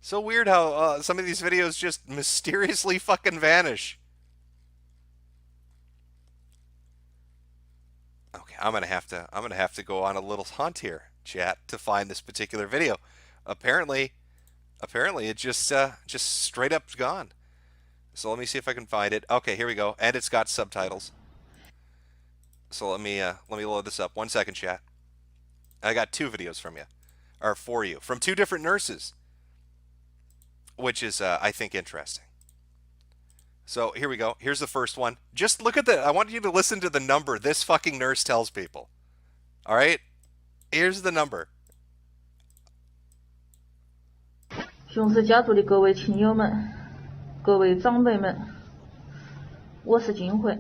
So weird how some of these videos just mysteriously fucking vanish. Okay, I'm gonna have to go on a little hunt here, chat, to find this particular video. Apparently it just straight up gone. So let me see if I can find it. Okay, here we go. And it's got subtitles. So let me load this up. 1 second, chat. I got 2 videos from you, or for you, from 2 different nurses, which is I think interesting. So here we go. Here's the first one. Just look at the. I want you to listen to the number this fucking nurse tells people. All right. Here's the number. 雄狮家族的各位亲友们，各位长辈们，我是金慧，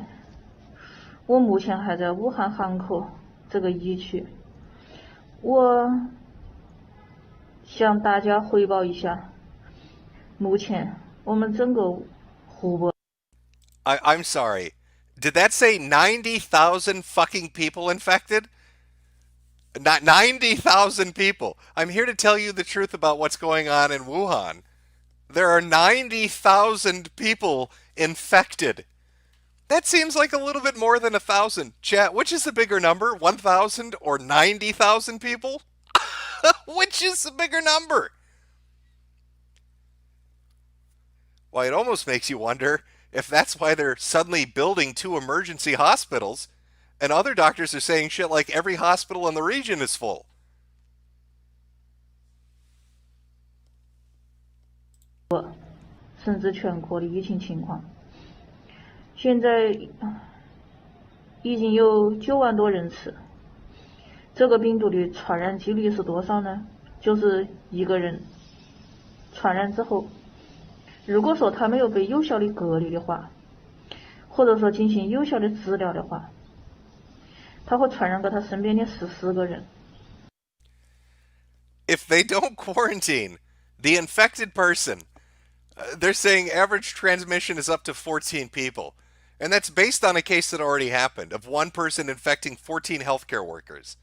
我目前还在武汉汉口这个疫区，我向大家汇报一下，目前我们整个湖北。I'm sorry. Did that say 90,000 fucking people infected? Not 90,000 people. I'm here to tell you the truth about what's going on in Wuhan. There are 90,000 people infected. That seems like a little bit more than 1,000. Chat, which is the bigger number? 1,000 or 90,000 people? Which is the bigger number? Well, it almost makes you wonder if that's why they're suddenly building 2 emergency hospitals, and other doctors are saying shit like every hospital in the region is full. 甚至全国的疫情情况，现在已经有9万多人次。这个病毒的传染几率是多少呢？就是一个人传染之后，如果说他没有被有效的隔离的话，或者说进行有效的治疗的话，他会传染给他身边的14个人。 If they don't quarantine the infected person, they're saying average transmission is up to 14 people. And that's based on a case that already happened of one person infecting 14 healthcare workers.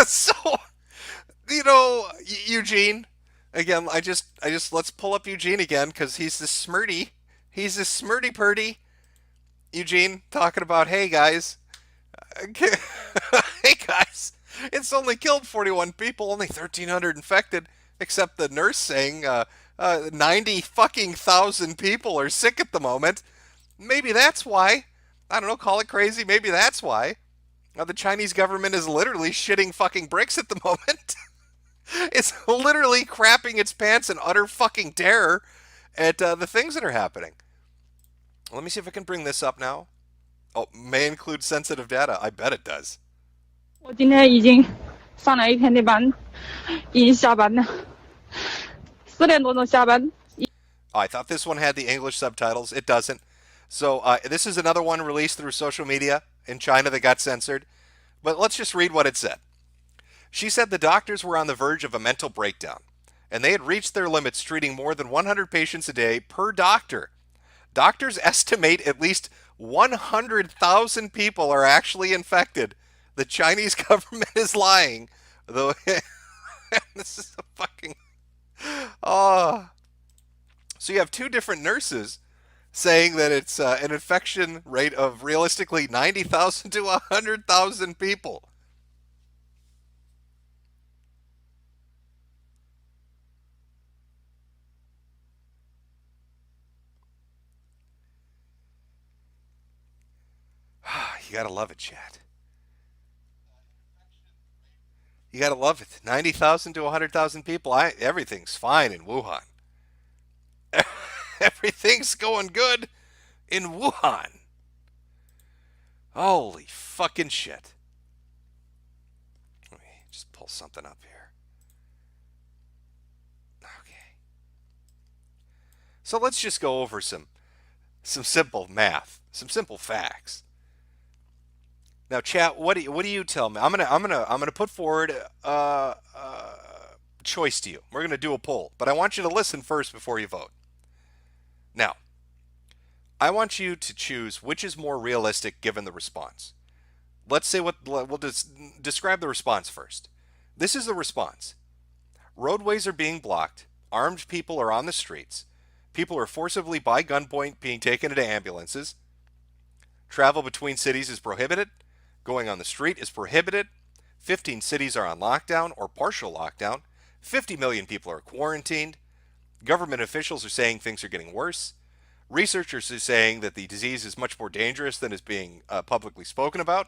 So, you know, Eugene, again, I just let's pull up Eugene again because he's this smirty. He's this smirty purdy. Eugene talking about, hey guys, hey guys, it's only killed 41 people, only 1,300 infected, except the nurse saying 90 fucking thousand people are sick at the moment. Maybe that's why. I don't know, call it crazy. Maybe that's why. The Chinese government is literally shitting fucking bricks at the moment. It's literally crapping its pants in utter fucking terror at the things that are happening. Let me see if I can bring this up now. Oh, may include sensitive data. I bet it does. 我今天已经上了一天的班，已经下班了，4点多钟下班。Oh, I thought this one had the English subtitles. It doesn't. So this is another one released through social media in China that got censored. But let's just read what it said. She said the doctors were on the verge of a mental breakdown, and they had reached their limits treating more than 100 patients a day per doctor. Doctors estimate at least 100,000 people are actually infected. The Chinese government is lying. Though this is a fucking... Oh. So you have 2 different nurses saying that it's an infection rate of realistically 90,000 to 100,000 people. You gotta love it, chat. You gotta love it. 90,000 to 100,000 people. Everything's fine in Wuhan. Everything's going good in Wuhan. Holy fucking shit. Let me just pull something up here. Okay. So let's just go over some simple math, some simple facts. Now, chat, what do you tell me? I'm gonna put forward a choice to you. We're gonna do a poll, but I want you to listen first before you vote. Now, I want you to choose which is more realistic given the response. Let's say we'll describe the response first. This is the response. Roadways are being blocked. Armed people are on the streets. People are forcibly by gunpoint being taken into ambulances. Travel between cities is prohibited. Going on the street is prohibited. 15 cities are on lockdown or partial lockdown. 50 million people are quarantined. Government officials are saying things are getting worse. Researchers are saying that the disease is much more dangerous than is being publicly spoken about.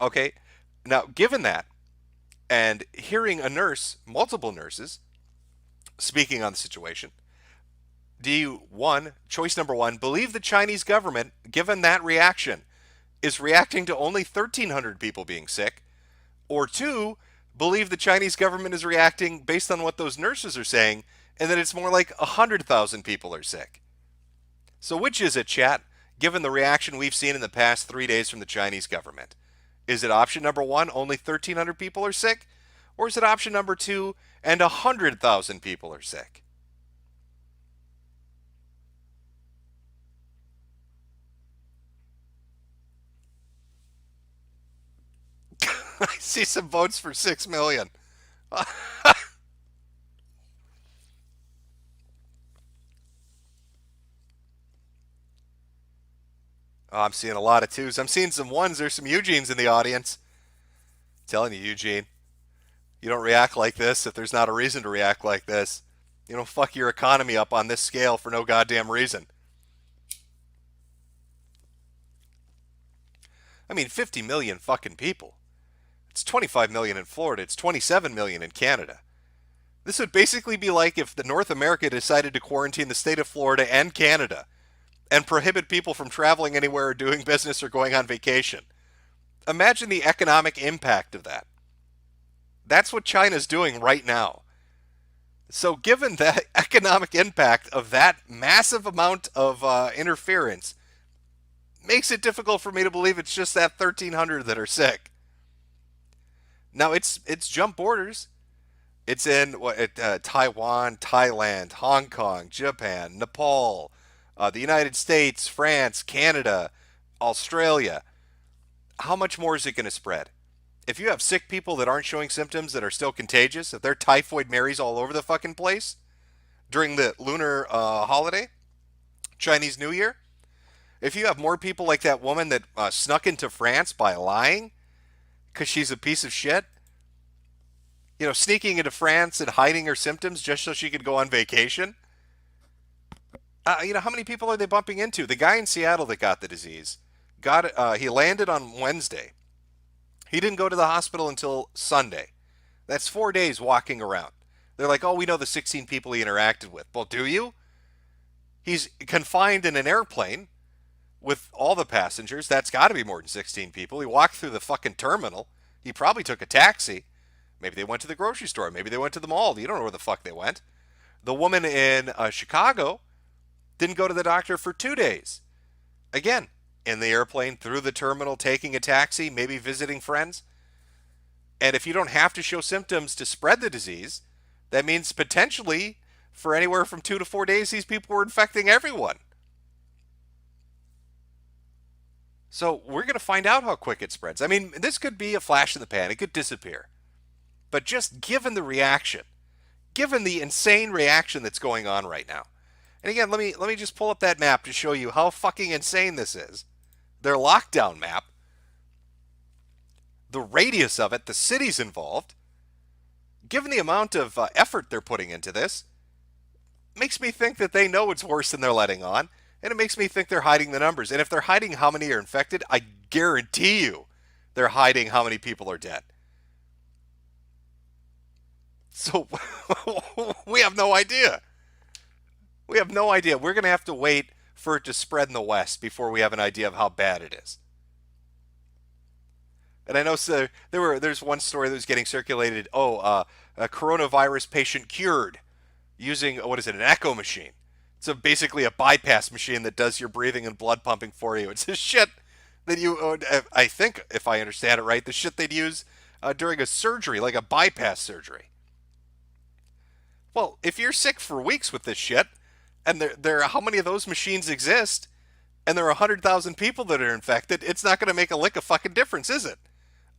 Okay, now given that, and hearing a nurse, multiple nurses, speaking on the situation, do you, choice number one, believe the Chinese government, given that reaction, is reacting to only 1,300 people being sick? Or two, believe the Chinese government is reacting based on what those nurses are saying, and that it's more like 100,000 people are sick? So which is it, chat, given the reaction we've seen in the past 3 days from the Chinese government? Is it option number one, only 1,300 people are sick? Or is it option number two, and 100,000 people are sick? I see some votes for 6 million. Oh, I'm seeing a lot of twos. I'm seeing some ones. There's some Eugenes in the audience. I'm telling you, Eugene, you don't react like this if there's not a reason to react like this. You don't fuck your economy up on this scale for no goddamn reason. I mean, 50 million fucking people. It's 25 million in Florida. It's 27 million in Canada. This would basically be like if the North America decided to quarantine the state of Florida and Canada and prohibit people from traveling anywhere or doing business or going on vacation. Imagine the economic impact of that. That's what China's doing right now. So given the economic impact of that massive amount of interference, makes it difficult for me to believe it's just that 1,300 that are sick. Now, it's jumped borders. It's in Taiwan, Thailand, Hong Kong, Japan, Nepal, the United States, France, Canada, Australia. How much more is it going to spread? If you have sick people that aren't showing symptoms that are still contagious, if they're typhoid Marys all over the fucking place during the lunar holiday, Chinese New Year, if you have more people like that woman that snuck into France by lying because she's a piece of shit, sneaking into France and hiding her symptoms just so she could go on vacation, how many people are they bumping into? The guy in Seattle that got the disease, he landed on Wednesday. He didn't go to the hospital until Sunday. That's 4 days walking around. They're like, oh, we know the 16 people he interacted with. Well, do you? He's confined in an airplane with all the passengers. That's got to be more than 16 people. He walked through the fucking terminal. He probably took a taxi. Maybe they went to the grocery store. Maybe they went to the mall. You don't know where the fuck they went. The woman in Chicago didn't go to the doctor for 2 days. Again, in the airplane, through the terminal, taking a taxi, maybe visiting friends. And if you don't have to show symptoms to spread the disease, that means potentially for anywhere from 2 to 4 days, these people were infecting everyone. So we're going to find out how quick it spreads. I mean, this could be a flash in the pan. It could disappear. But just given the reaction, given the insane reaction that's going on right now. And again, let me just pull up that map to show you how fucking insane this is. Their lockdown map, the radius of it, the cities involved, given the amount of effort they're putting into this, makes me think that they know it's worse than they're letting on, and it makes me think they're hiding the numbers. And if they're hiding how many are infected, I guarantee you they're hiding how many people are dead. So we have no idea. We have no idea. We're going to have to wait for it to spread in the West before we have an idea of how bad it is. And I know there's one story that was getting circulated. A coronavirus patient cured using, an echo machine. It's basically a bypass machine that does your breathing and blood pumping for you. It's the shit that I think, if I understand it right, the shit they'd use during a surgery, like a bypass surgery. Well, if you're sick for weeks with this shit, and how many of those machines exist, and there are 100,000 people that are infected, it's not going to make a lick of fucking difference, is it?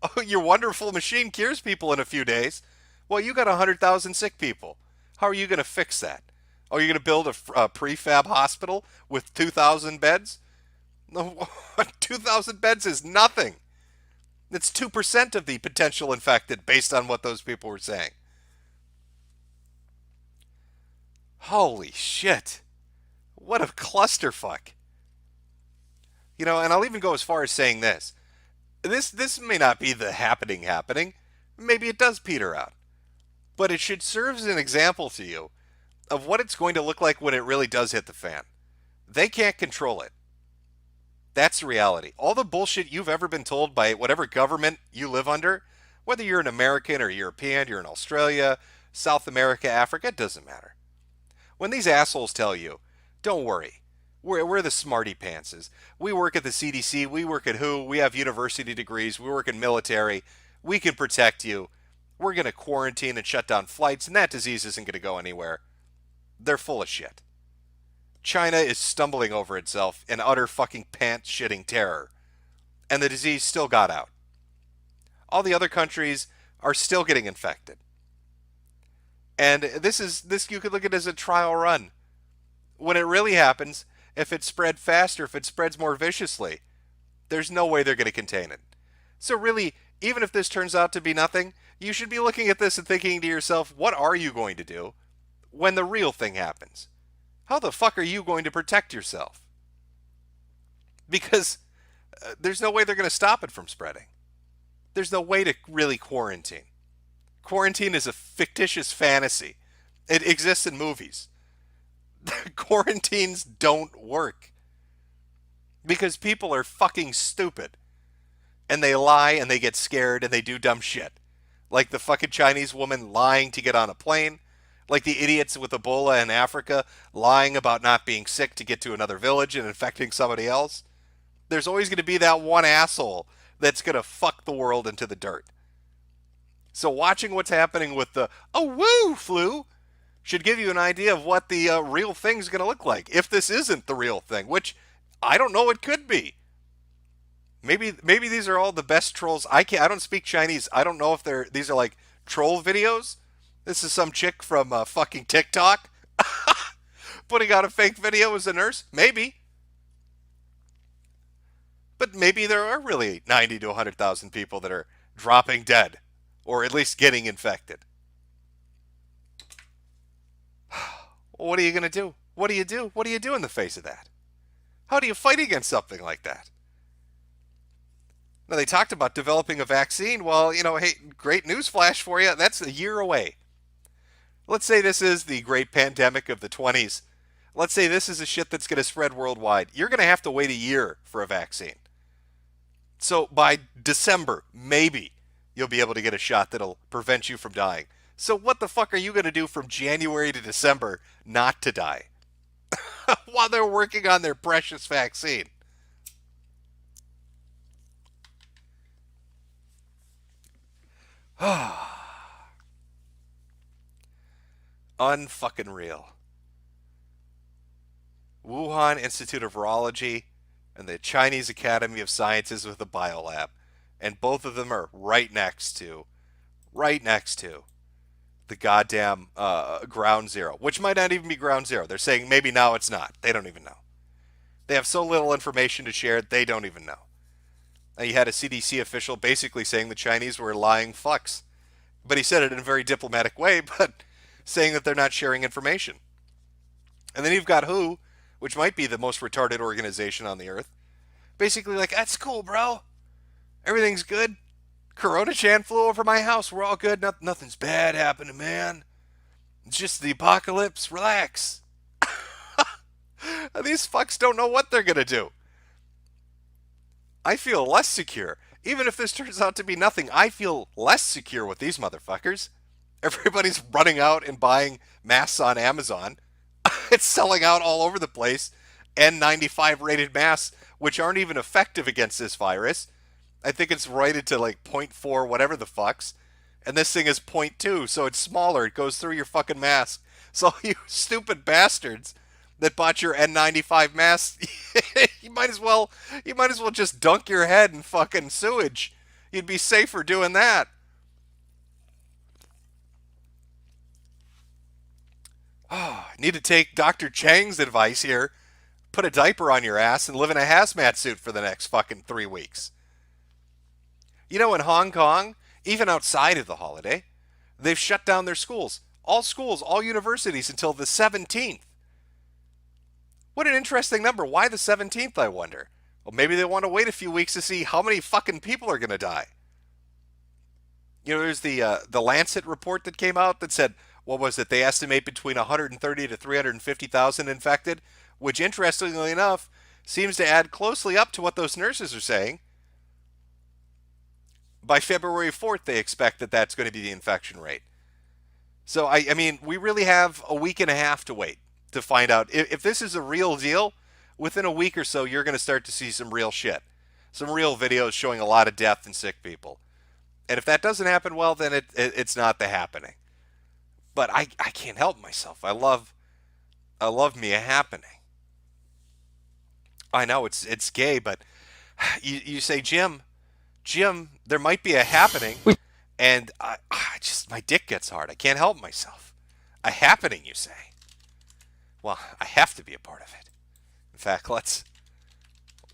Oh, your wonderful machine cures people in a few days. Well, you got 100,000 sick people. How are you going to fix that? Oh, you're going to build a prefab hospital with 2,000 beds? No, 2,000 beds is nothing. It's 2% of the potential infected based on what those people were saying. Holy shit. What a clusterfuck. You know, and I'll even go as far as saying this. This may not be the happening. Maybe it does peter out. But it should serve as an example to you of what it's going to look like when it really does hit the fan. They can't control it. That's the reality. All the bullshit you've ever been told by whatever government you live under, whether you're an American or European, you're in Australia, South America, Africa, it doesn't matter. When these assholes tell you, don't worry, we're the smarty pantses. We work at the CDC, we work at WHO, we have university degrees, we work in military, we can protect you. We're going to quarantine and shut down flights, and that disease isn't going to go anywhere. They're full of shit. China is stumbling over itself in utter fucking pants-shitting terror. And the disease still got out. All the other countries are still getting infected. And this you could look at it as a trial run. When it really happens, if it spread faster, if it spreads more viciously, there's no way they're going to contain it. So really, even if this turns out to be nothing, you should be looking at this and thinking to yourself, what are you going to do when the real thing happens? How the fuck are you going to protect yourself? Because there's no way they're going to stop it from spreading. There's no way to really quarantine. Quarantine is a fictitious fantasy. It exists in movies. Quarantines don't work. Because people are fucking stupid. And they lie and they get scared and they do dumb shit. Like the fucking Chinese woman lying to get on a plane. Like the idiots with Ebola in Africa lying about not being sick to get to another village and infecting somebody else. There's always going to be that one asshole that's going to fuck the world into the dirt. So watching what's happening with the woo flu should give you an idea of what the real thing's going to look like. If this isn't the real thing, which I don't know, it could be. Maybe these are all the best trolls. I don't speak Chinese. I don't know if these are like troll videos. This is some chick from fucking TikTok putting out a fake video as a nurse. Maybe. But maybe there are really 90 to 100,000 people that are dropping dead, or at least getting infected. What are you going to do? What do you do? What do you do in the face of that? How do you fight against something like that? Now, they talked about developing a vaccine. Well, you know, hey, great news flash for you. That's a year away. Let's say this is the great pandemic of the 20s. Let's say this is a shit that's going to spread worldwide. You're going to have to wait a year for a vaccine. So by December, maybe you'll be able to get a shot that'll prevent you from dying. So what the fuck are you going to do from January to December not to die? While they're working on their precious vaccine. Unfucking real. Wuhan Institute of Virology and the Chinese Academy of Sciences with a biolab. And both of them are right next to the goddamn ground zero, which might not even be ground zero. They're saying maybe now it's not. They don't even know. They have so little information to share, they don't even know. And you had a CDC official basically saying the Chinese were lying fucks. But he said it in a very diplomatic way, but saying that they're not sharing information. And then you've got WHO, which might be the most retarded organization on the earth, basically like, that's cool, bro. Everything's good. Corona-chan flew over my house. We're all good. Nothing's bad happening, man. It's just the apocalypse. Relax. These fucks don't know what they're going to do. I feel less secure. Even if this turns out to be nothing, I feel less secure with these motherfuckers. Everybody's running out and buying masks on Amazon. It's selling out all over the place. N95 rated masks, which aren't even effective against this virus. I think it's rated to like 0.4, whatever the fucks. And this thing is 0.2, so it's smaller. It goes through your fucking mask. So you stupid bastards that bought your N95 mask, you might as well just dunk your head in fucking sewage. You'd be safer doing that. Oh, I need to take Dr. Chang's advice here. Put a diaper on your ass and live in a hazmat suit for the next fucking 3 weeks. You know, in Hong Kong, even outside of the holiday, they've shut down their schools. All schools, all universities until the 17th. What an interesting number. Why the 17th, I wonder? Well, maybe they want to wait a few weeks to see how many fucking people are going to die. You know, there's the Lancet report that came out that said, what was it? They estimate between 130 to 350,000 infected, which interestingly enough seems to add closely up to what those nurses are saying. By February 4th, they expect that that's going to be the infection rate. So, I mean, we really have a week and a half to wait to find out. If this is a real deal, within a week or so, you're going to start to see some real shit. Some real videos showing a lot of death and sick people. And if that doesn't happen, well, then it's not the happening. But I can't help myself. I love me a happening. I know it's gay, but you say, Jim, there might be a happening, and I just, my dick gets hard. I can't help myself. A happening, you say? Well, I have to be a part of it. In fact,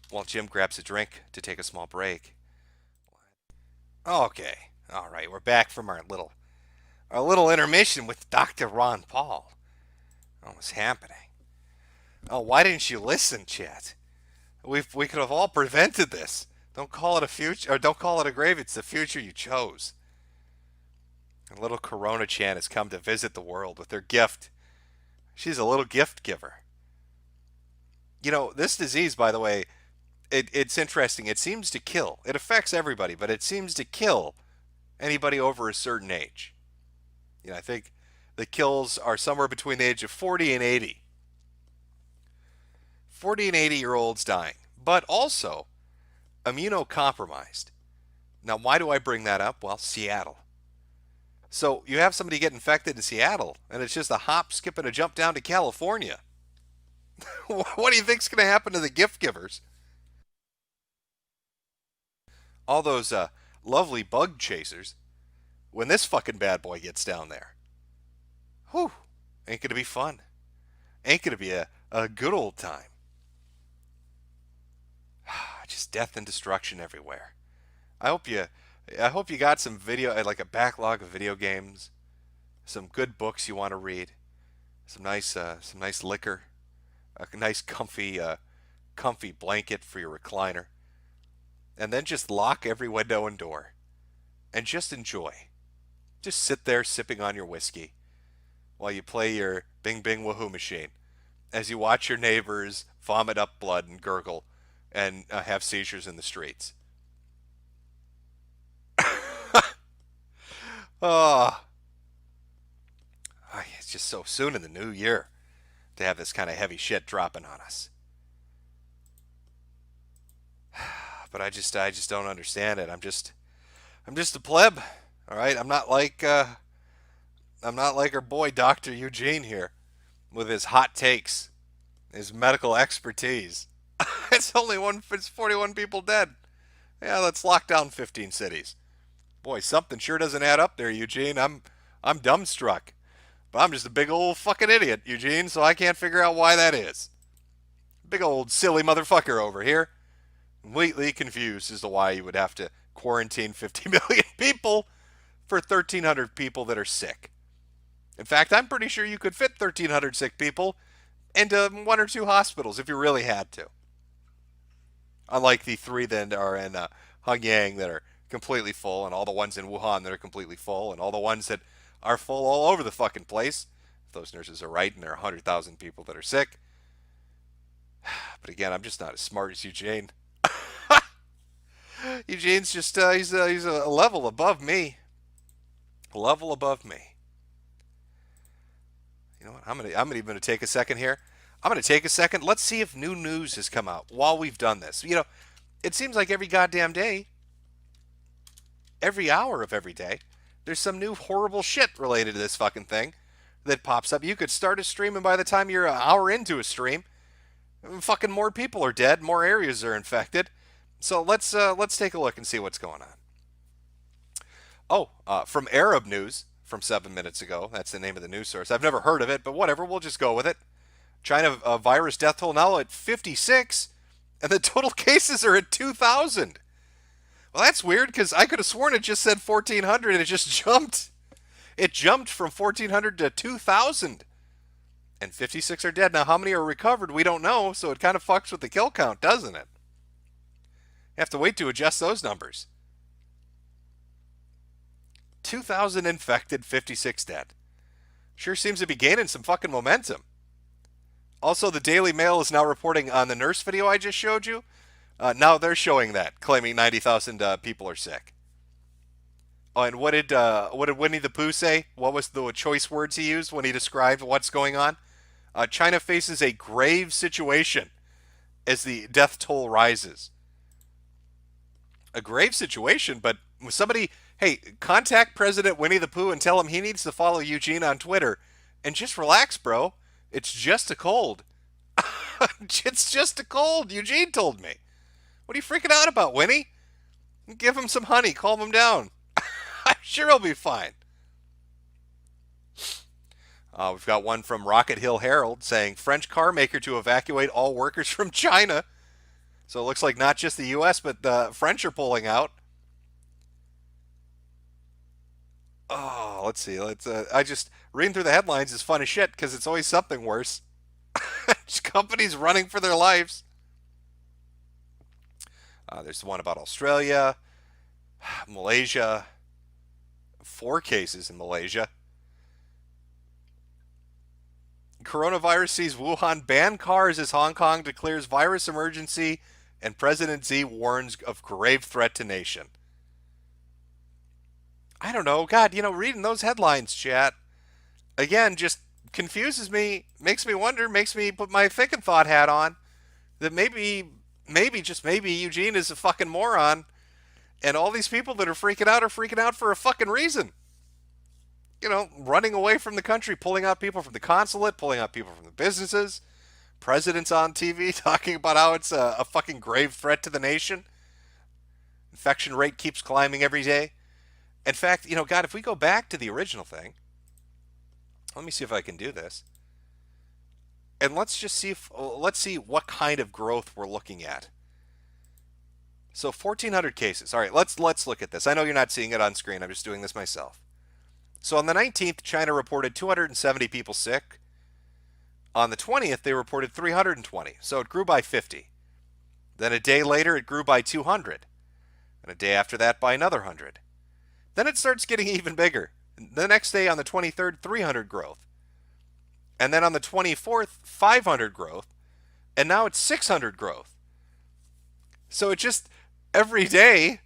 while Jim grabs a drink to take a small break. Okay, all right, we're back from our little intermission with Dr. Ron Paul. What was happening? Oh, why didn't you listen, chat? We could have all prevented this. Don't call it a future, or don't call it a grave. It's the future you chose. And little Corona Chan has come to visit the world with her gift. She's a little gift giver. You know, this disease, by the way, it's interesting. It seems to kill. It affects everybody, but it seems to kill anybody over a certain age. You know, I think the kills are somewhere between the age of 40 and 80. 40 and 80-year-olds dying, but also immunocompromised. Now, why do I bring that up? Well, Seattle. So you have somebody get infected in Seattle, and it's just a hop, skip, and a jump down to California. What do you think's going to happen to the gift givers? All those lovely bug chasers, when this fucking bad boy gets down there. Whew, ain't going to be fun. Ain't going to be a good old time. Just death and destruction everywhere. I hope you got some video, like a backlog of video games, some good books you want to read, some nice liquor, a nice comfy blanket for your recliner, and then just lock every window and door, and just enjoy. Just sit there sipping on your whiskey while you play your Bing Bing Woohoo machine, as you watch your neighbors vomit up blood and gurgle and have seizures in the streets. Oh, it's just so soon in the new year to have this kind of heavy shit dropping on us. But I just don't understand it. I'm just a pleb. All right, I'm not like our boy Dr. Eugene here with his hot takes, his medical expertise. It's 41 people dead. Yeah, let's lock down 15 cities. Boy, something sure doesn't add up there, Eugene. I'm dumbstruck. But I'm just a big old fucking idiot, Eugene, so I can't figure out why that is. Big old silly motherfucker over here. Completely confused as to why you would have to quarantine 50 million people for 1,300 people that are sick. In fact, I'm pretty sure you could fit 1,300 sick people into 1 or 2 hospitals if you really had to. Unlike the 3 that are in Hanyang that are completely full, and all the ones in Wuhan that are completely full, and all the ones that are full all over the fucking place. If those nurses are right, and there are 100,000 people that are sick. But again, I'm just not as smart as Eugene. Eugene's just he's a level above me. A level above me. You know what? I'm gonna take a second here. I'm gonna take a second. Let's see if new news has come out while we've done this. You know, it seems like every goddamn day, every hour of every day, there's some new horrible shit related to this fucking thing that pops up. You could start a stream, and by the time you're an hour into a stream, fucking more people are dead, more areas are infected. So let's take a look and see what's going on. Oh, from Arab News from 7 minutes ago. That's the name of the news source. I've never heard of it, but whatever. We'll just go with it. China virus death toll now at 56, and the total cases are at 2,000. Well, that's weird because I could have sworn it just said 1,400 and it just jumped. It jumped from 1,400 to 2,000. And 56 are dead. Now, how many are recovered? We don't know, so it kind of fucks with the kill count, doesn't it? You have to wait to adjust those numbers. 2,000 infected, 56 dead. Sure seems to be gaining some fucking momentum. Also, the Daily Mail is now reporting on the nurse video I just showed you. Now they're showing that, claiming 90,000 people are sick. Oh, and what did Winnie the Pooh say? What was the choice words he used when he described what's going on? China faces a grave situation as the death toll rises. A grave situation, but somebody, hey, contact President Winnie the Pooh and tell him he needs to follow Eugene on Twitter and just relax, bro. It's just a cold. It's just a cold, Eugene told me. What are you freaking out about, Winnie? Give him some honey, calm him down. I'm sure he'll be fine. We've got one from Rocket Hill Herald saying French car maker to evacuate all workers from China. So it looks like not just the U.S., but the French are pulling out. Oh, let's see. I just reading through the headlines is fun as shit because it's always something worse. Companies running for their lives. There's one about Australia, Malaysia. 4 cases in Malaysia. Coronavirus sees Wuhan ban cars as Hong Kong declares virus emergency, and President Xi warns of grave threat to nation. I don't know. God, reading those headlines, chat, again, just confuses me, makes me wonder, makes me put my thinking thought hat on, that maybe, just maybe, Eugene is a fucking moron, and all these people that are freaking out for a fucking reason. Running away from the country, pulling out people from the consulate, pulling out people from the businesses. President's on TV talking about how it's a fucking grave threat to the nation. Infection rate keeps climbing every day. In fact, God, if we go back to the original thing, let me see if I can do this. And let's see what kind of growth we're looking at. So 1,400 cases. All right, let's look at this. I know you're not seeing it on screen. I'm just doing this myself. So on the 19th, China reported 270 people sick. On the 20th, they reported 320. So it grew by 50. Then a day later, it grew by 200. And a day after that, by another 100. Then it starts getting even bigger. The next day, on the 23rd, 300 growth. And then on the 24th, 500 growth. And now it's 600 growth. So it just, every day,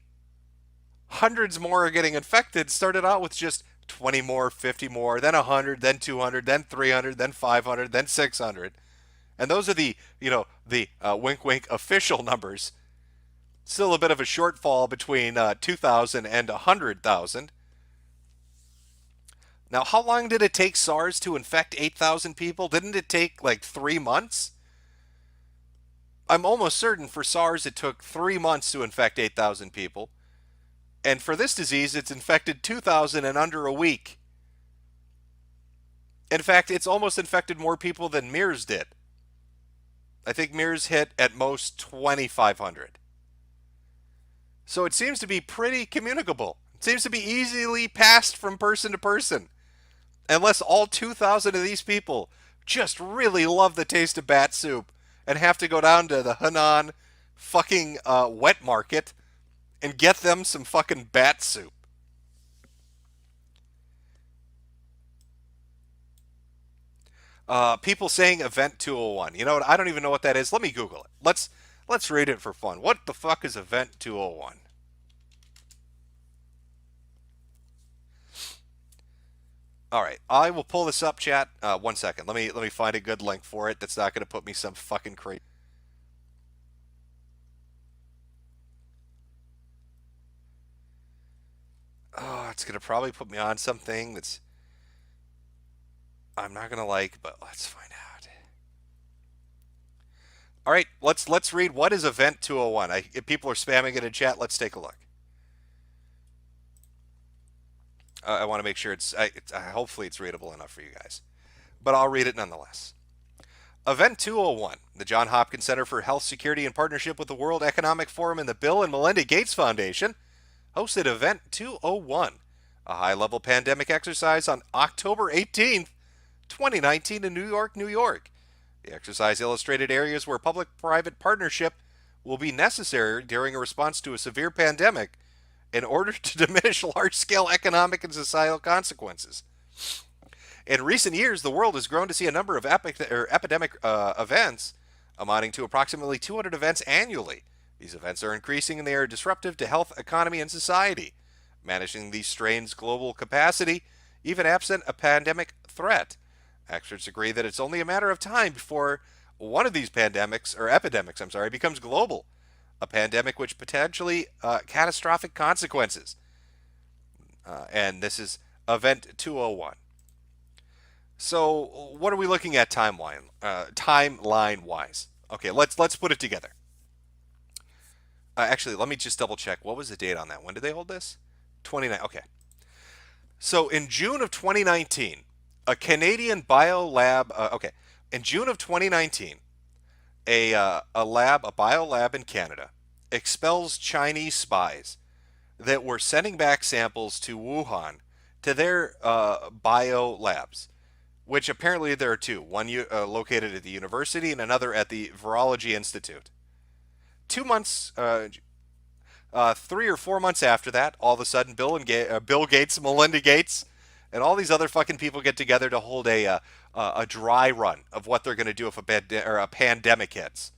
hundreds more are getting infected. Started out with just 20 more, 50 more, then 100, then 200, then 300, then 500, then 600. And those are the wink wink official numbers. Still a bit of a shortfall between 2,000 and 100,000. Now, how long did it take SARS to infect 8,000 people? Didn't it take like 3 months? I'm almost certain for SARS it took 3 months to infect 8,000 people. And for this disease, it's infected 2,000 in under a week. In fact, it's almost infected more people than MERS did. I think MERS hit at most 2,500. So it seems to be pretty communicable. It seems to be easily passed from person to person. Unless all 2,000 of these people just really love the taste of bat soup and have to go down to the Henan fucking wet market and get them some fucking bat soup. People saying Event 201. You know what? I don't even know what that is. Let me Google it. Let's read it for fun. What the fuck is Event 201? All right, I will pull this up, chat. 1 second. Let me find a good link for it. That's not going to put me some fucking crazy. Oh, it's going to probably put me on something that's I'm not going to like, but let's find out. All right, let's read what is Event 201. If people are spamming it in chat, let's take a look. I want to make sure hopefully it's readable enough for you guys, but I'll read it nonetheless. Event 201, the Johns Hopkins Center for Health Security in partnership with the World Economic Forum and the Bill and Melinda Gates Foundation, hosted Event 201, a high-level pandemic exercise on October 18th, 2019 in New York, New York. The exercise illustrated areas where public-private partnership will be necessary during a response to a severe pandemic in order to diminish large-scale economic and societal consequences. In recent years, the world has grown to see a number of epidemic events amounting to approximately 200 events annually. These events are increasing and they are disruptive to health, economy, and society. Managing these strains global capacity, even absent a pandemic threat. Experts agree that it's only a matter of time before one of these epidemics, becomes global. A pandemic which potentially catastrophic consequences. And this is Event 201. So, what are we looking at timeline-wise? Okay, let's put it together. Actually, let me just double check. What was the date on that? When did they hold this? 29. Okay. So in June of 2019, a Canadian biolab. In June of 2019, a biolab in Canada expels Chinese spies that were sending back samples to Wuhan to their bio labs, which apparently there are two, one located at the university and another at the Virology Institute. 2 months, 3 or 4 months after that, all of a sudden Bill Gates, Melinda Gates, and all these other fucking people get together to hold a dry run of what they're going to do if a pandemic hits.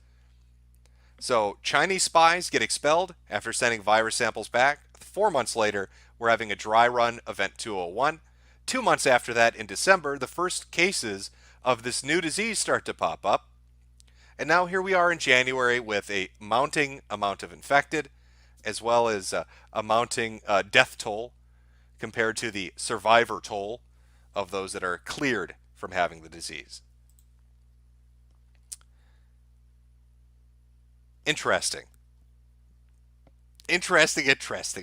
So Chinese spies get expelled after sending virus samples back. 4 months later, we're having a dry run, Event 201. 2 months after that, in December, the first cases of this new disease start to pop up. And now here we are in January with a mounting amount of infected, as well as a mounting death toll compared to the survivor toll of those that are cleared from having the disease. Interesting.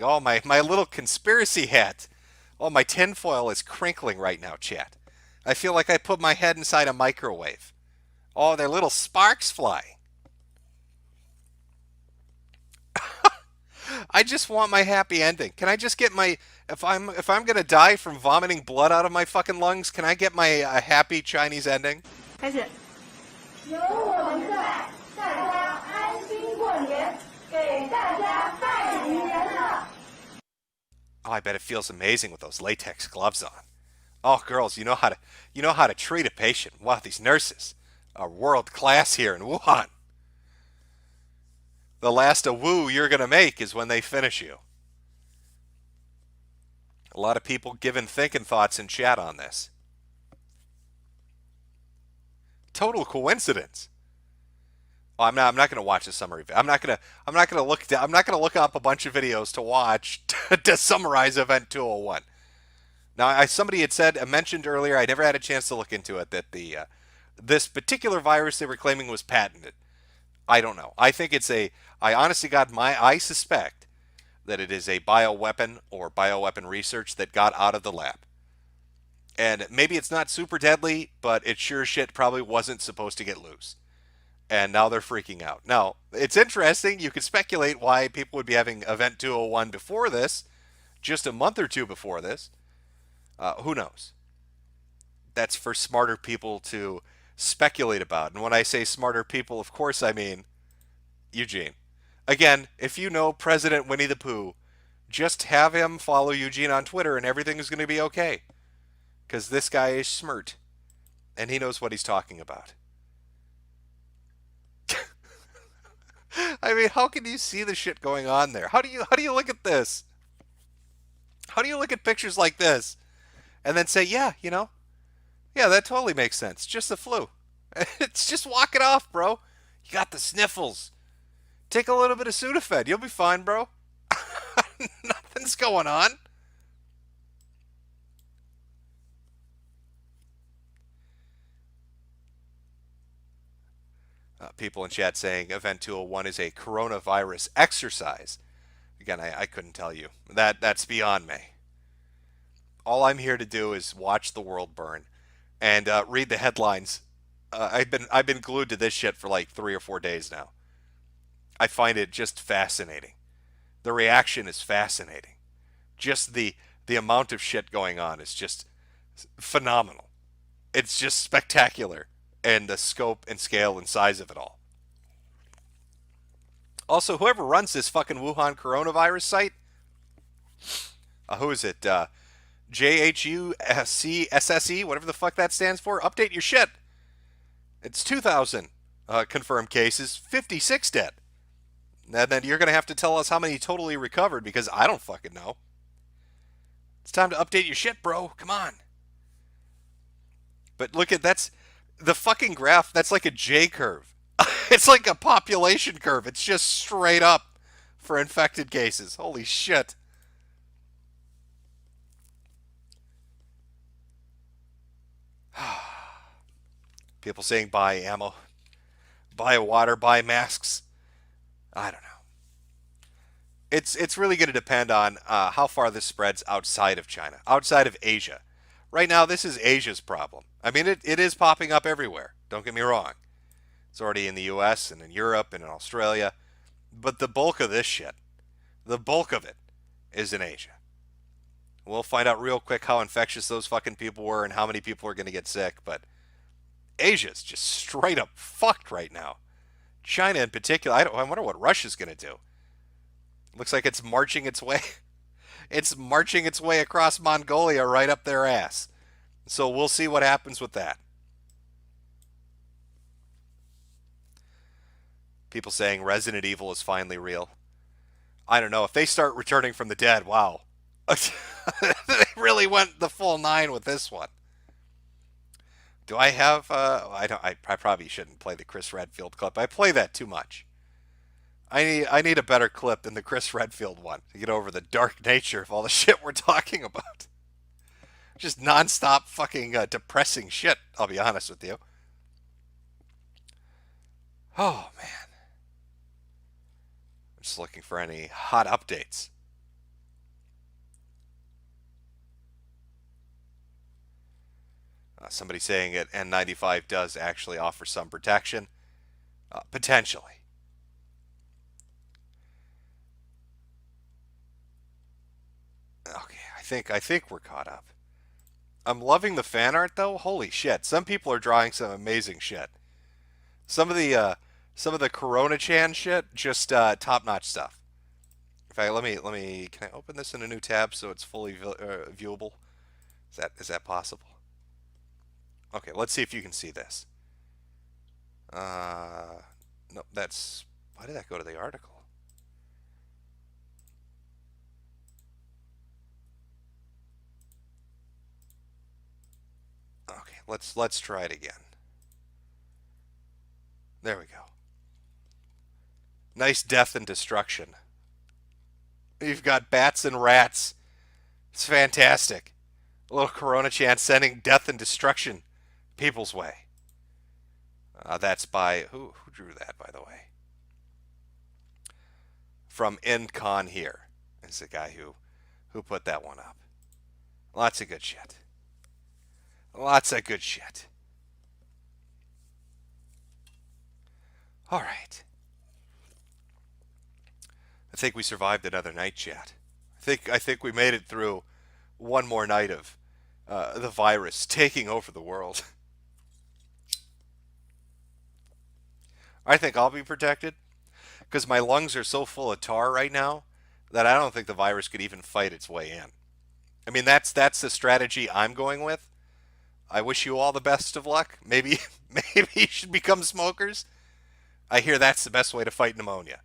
Oh, my little conspiracy hat. Oh, my tinfoil is crinkling right now, chat. I feel like I put my head inside a microwave. Oh, they're little sparks flying. I just want my happy ending. Can I just get my if I'm gonna die from vomiting blood out of my fucking lungs? Can I get my happy Chinese ending? 开始。有我们在，大家安心过年，给大家拜年了。 Oh, I bet it feels amazing with those latex gloves on. Oh, girls, you know how to treat a patient. Wow, these nurses are world class here in Wuhan. The last woo you're gonna make is when they finish you. A lot of people giving thinking thoughts in chat on this. Total coincidence. Oh, I'm not going to watch the summary. I'm not going to look up a bunch of videos to watch to summarize Event 201. Now, somebody had mentioned earlier, I never had a chance to look into it, that this particular virus they were claiming was patented. I don't know. I think I suspect that it is a bioweapon or bioweapon research that got out of the lab. And maybe it's not super deadly, but it sure shit probably wasn't supposed to get loose. And now they're freaking out. Now, it's interesting. You could speculate why people would be having Event 201 before this, just a month or two before this. Who knows? That's for smarter people to speculate about. And when I say smarter people, of course I mean Eugene. Again, if you know President Winnie the Pooh, just have him follow Eugene on Twitter and everything is going to be okay. Because this guy is smart. And he knows what he's talking about. I mean, how can you see the shit going on there? How do you look at this? How do you look at pictures like this and then say, yeah, that totally makes sense. Just the flu. It's just walk it off, bro. You got the sniffles. Take a little bit of Sudafed. You'll be fine, bro. Nothing's going on. People in chat saying Event 201 is a coronavirus exercise. Again, I couldn't tell you. That's beyond me. All I'm here to do is watch the world burn and read the headlines. I've been glued to this shit for like 3 or 4 days now. I find it just fascinating. The reaction is fascinating. Just the amount of shit going on is just phenomenal. It's just spectacular, and the scope and scale and size of it all. Also, whoever runs this fucking Wuhan coronavirus site, who is it? JHUSCSSE, whatever the fuck that stands for. Update your shit. It's 2,000 confirmed cases, 56 dead. And then you're going to have to tell us how many totally recovered, because I don't fucking know. It's time to update your shit, bro. Come on. But look at that's the fucking graph. That's like a J curve. It's like a population curve. It's just straight up for infected cases. Holy shit. People saying buy ammo, buy water, buy masks. I don't know. It's really going to depend on how far this spreads outside of China, outside of Asia. Right now, this is Asia's problem. I mean, it is popping up everywhere. Don't get me wrong. It's already in the U.S. and in Europe and in Australia. But the bulk of this shit, the bulk of it, is in Asia. We'll find out real quick how infectious those fucking people were and how many people are going to get sick. But Asia's just straight up fucked right now. China in particular, I wonder what Russia's going to do. Looks like it's marching its way. It's marching its way across Mongolia right up their ass. So we'll see what happens with that. People saying Resident Evil is finally real. I don't know. If they start returning from the dead, wow. They really went the full 9 with this one. Do I have I probably shouldn't play the Chris Redfield clip. I play that too much. I need a better clip than the Chris Redfield one to get over the dark nature of all the shit we're talking about. Just nonstop fucking depressing shit, I'll be honest with you. Oh, man. I'm just looking for any hot updates. Somebody saying it N95 does actually offer some protection. Potentially. Okay, I think we're caught up. I'm loving the fan art though. Holy shit! Some people are drawing some amazing shit. Some of the Corona Chan shit, just top-notch stuff. In fact, let me. Can I open this in a new tab so it's fully viewable? Is that possible? Okay, let's see if you can see this. No, that's. Why did that go to the article? Okay, let's try it again. There we go. Nice death and destruction. You've got bats and rats. It's fantastic. A little Corona chance sending death and destruction people's way. That's by who drew that, by the way? From EndCon here is the guy who put that one up. Lots of good shit. Lots of good shit. All right. I think we survived another night, chat. I think we made it through one more night of the virus taking over the world. I think I'll be protected because my lungs are so full of tar right now that I don't think the virus could even fight its way in. I mean, that's the strategy I'm going with. I wish you all the best of luck. Maybe you should become smokers. I hear that's the best way to fight pneumonia.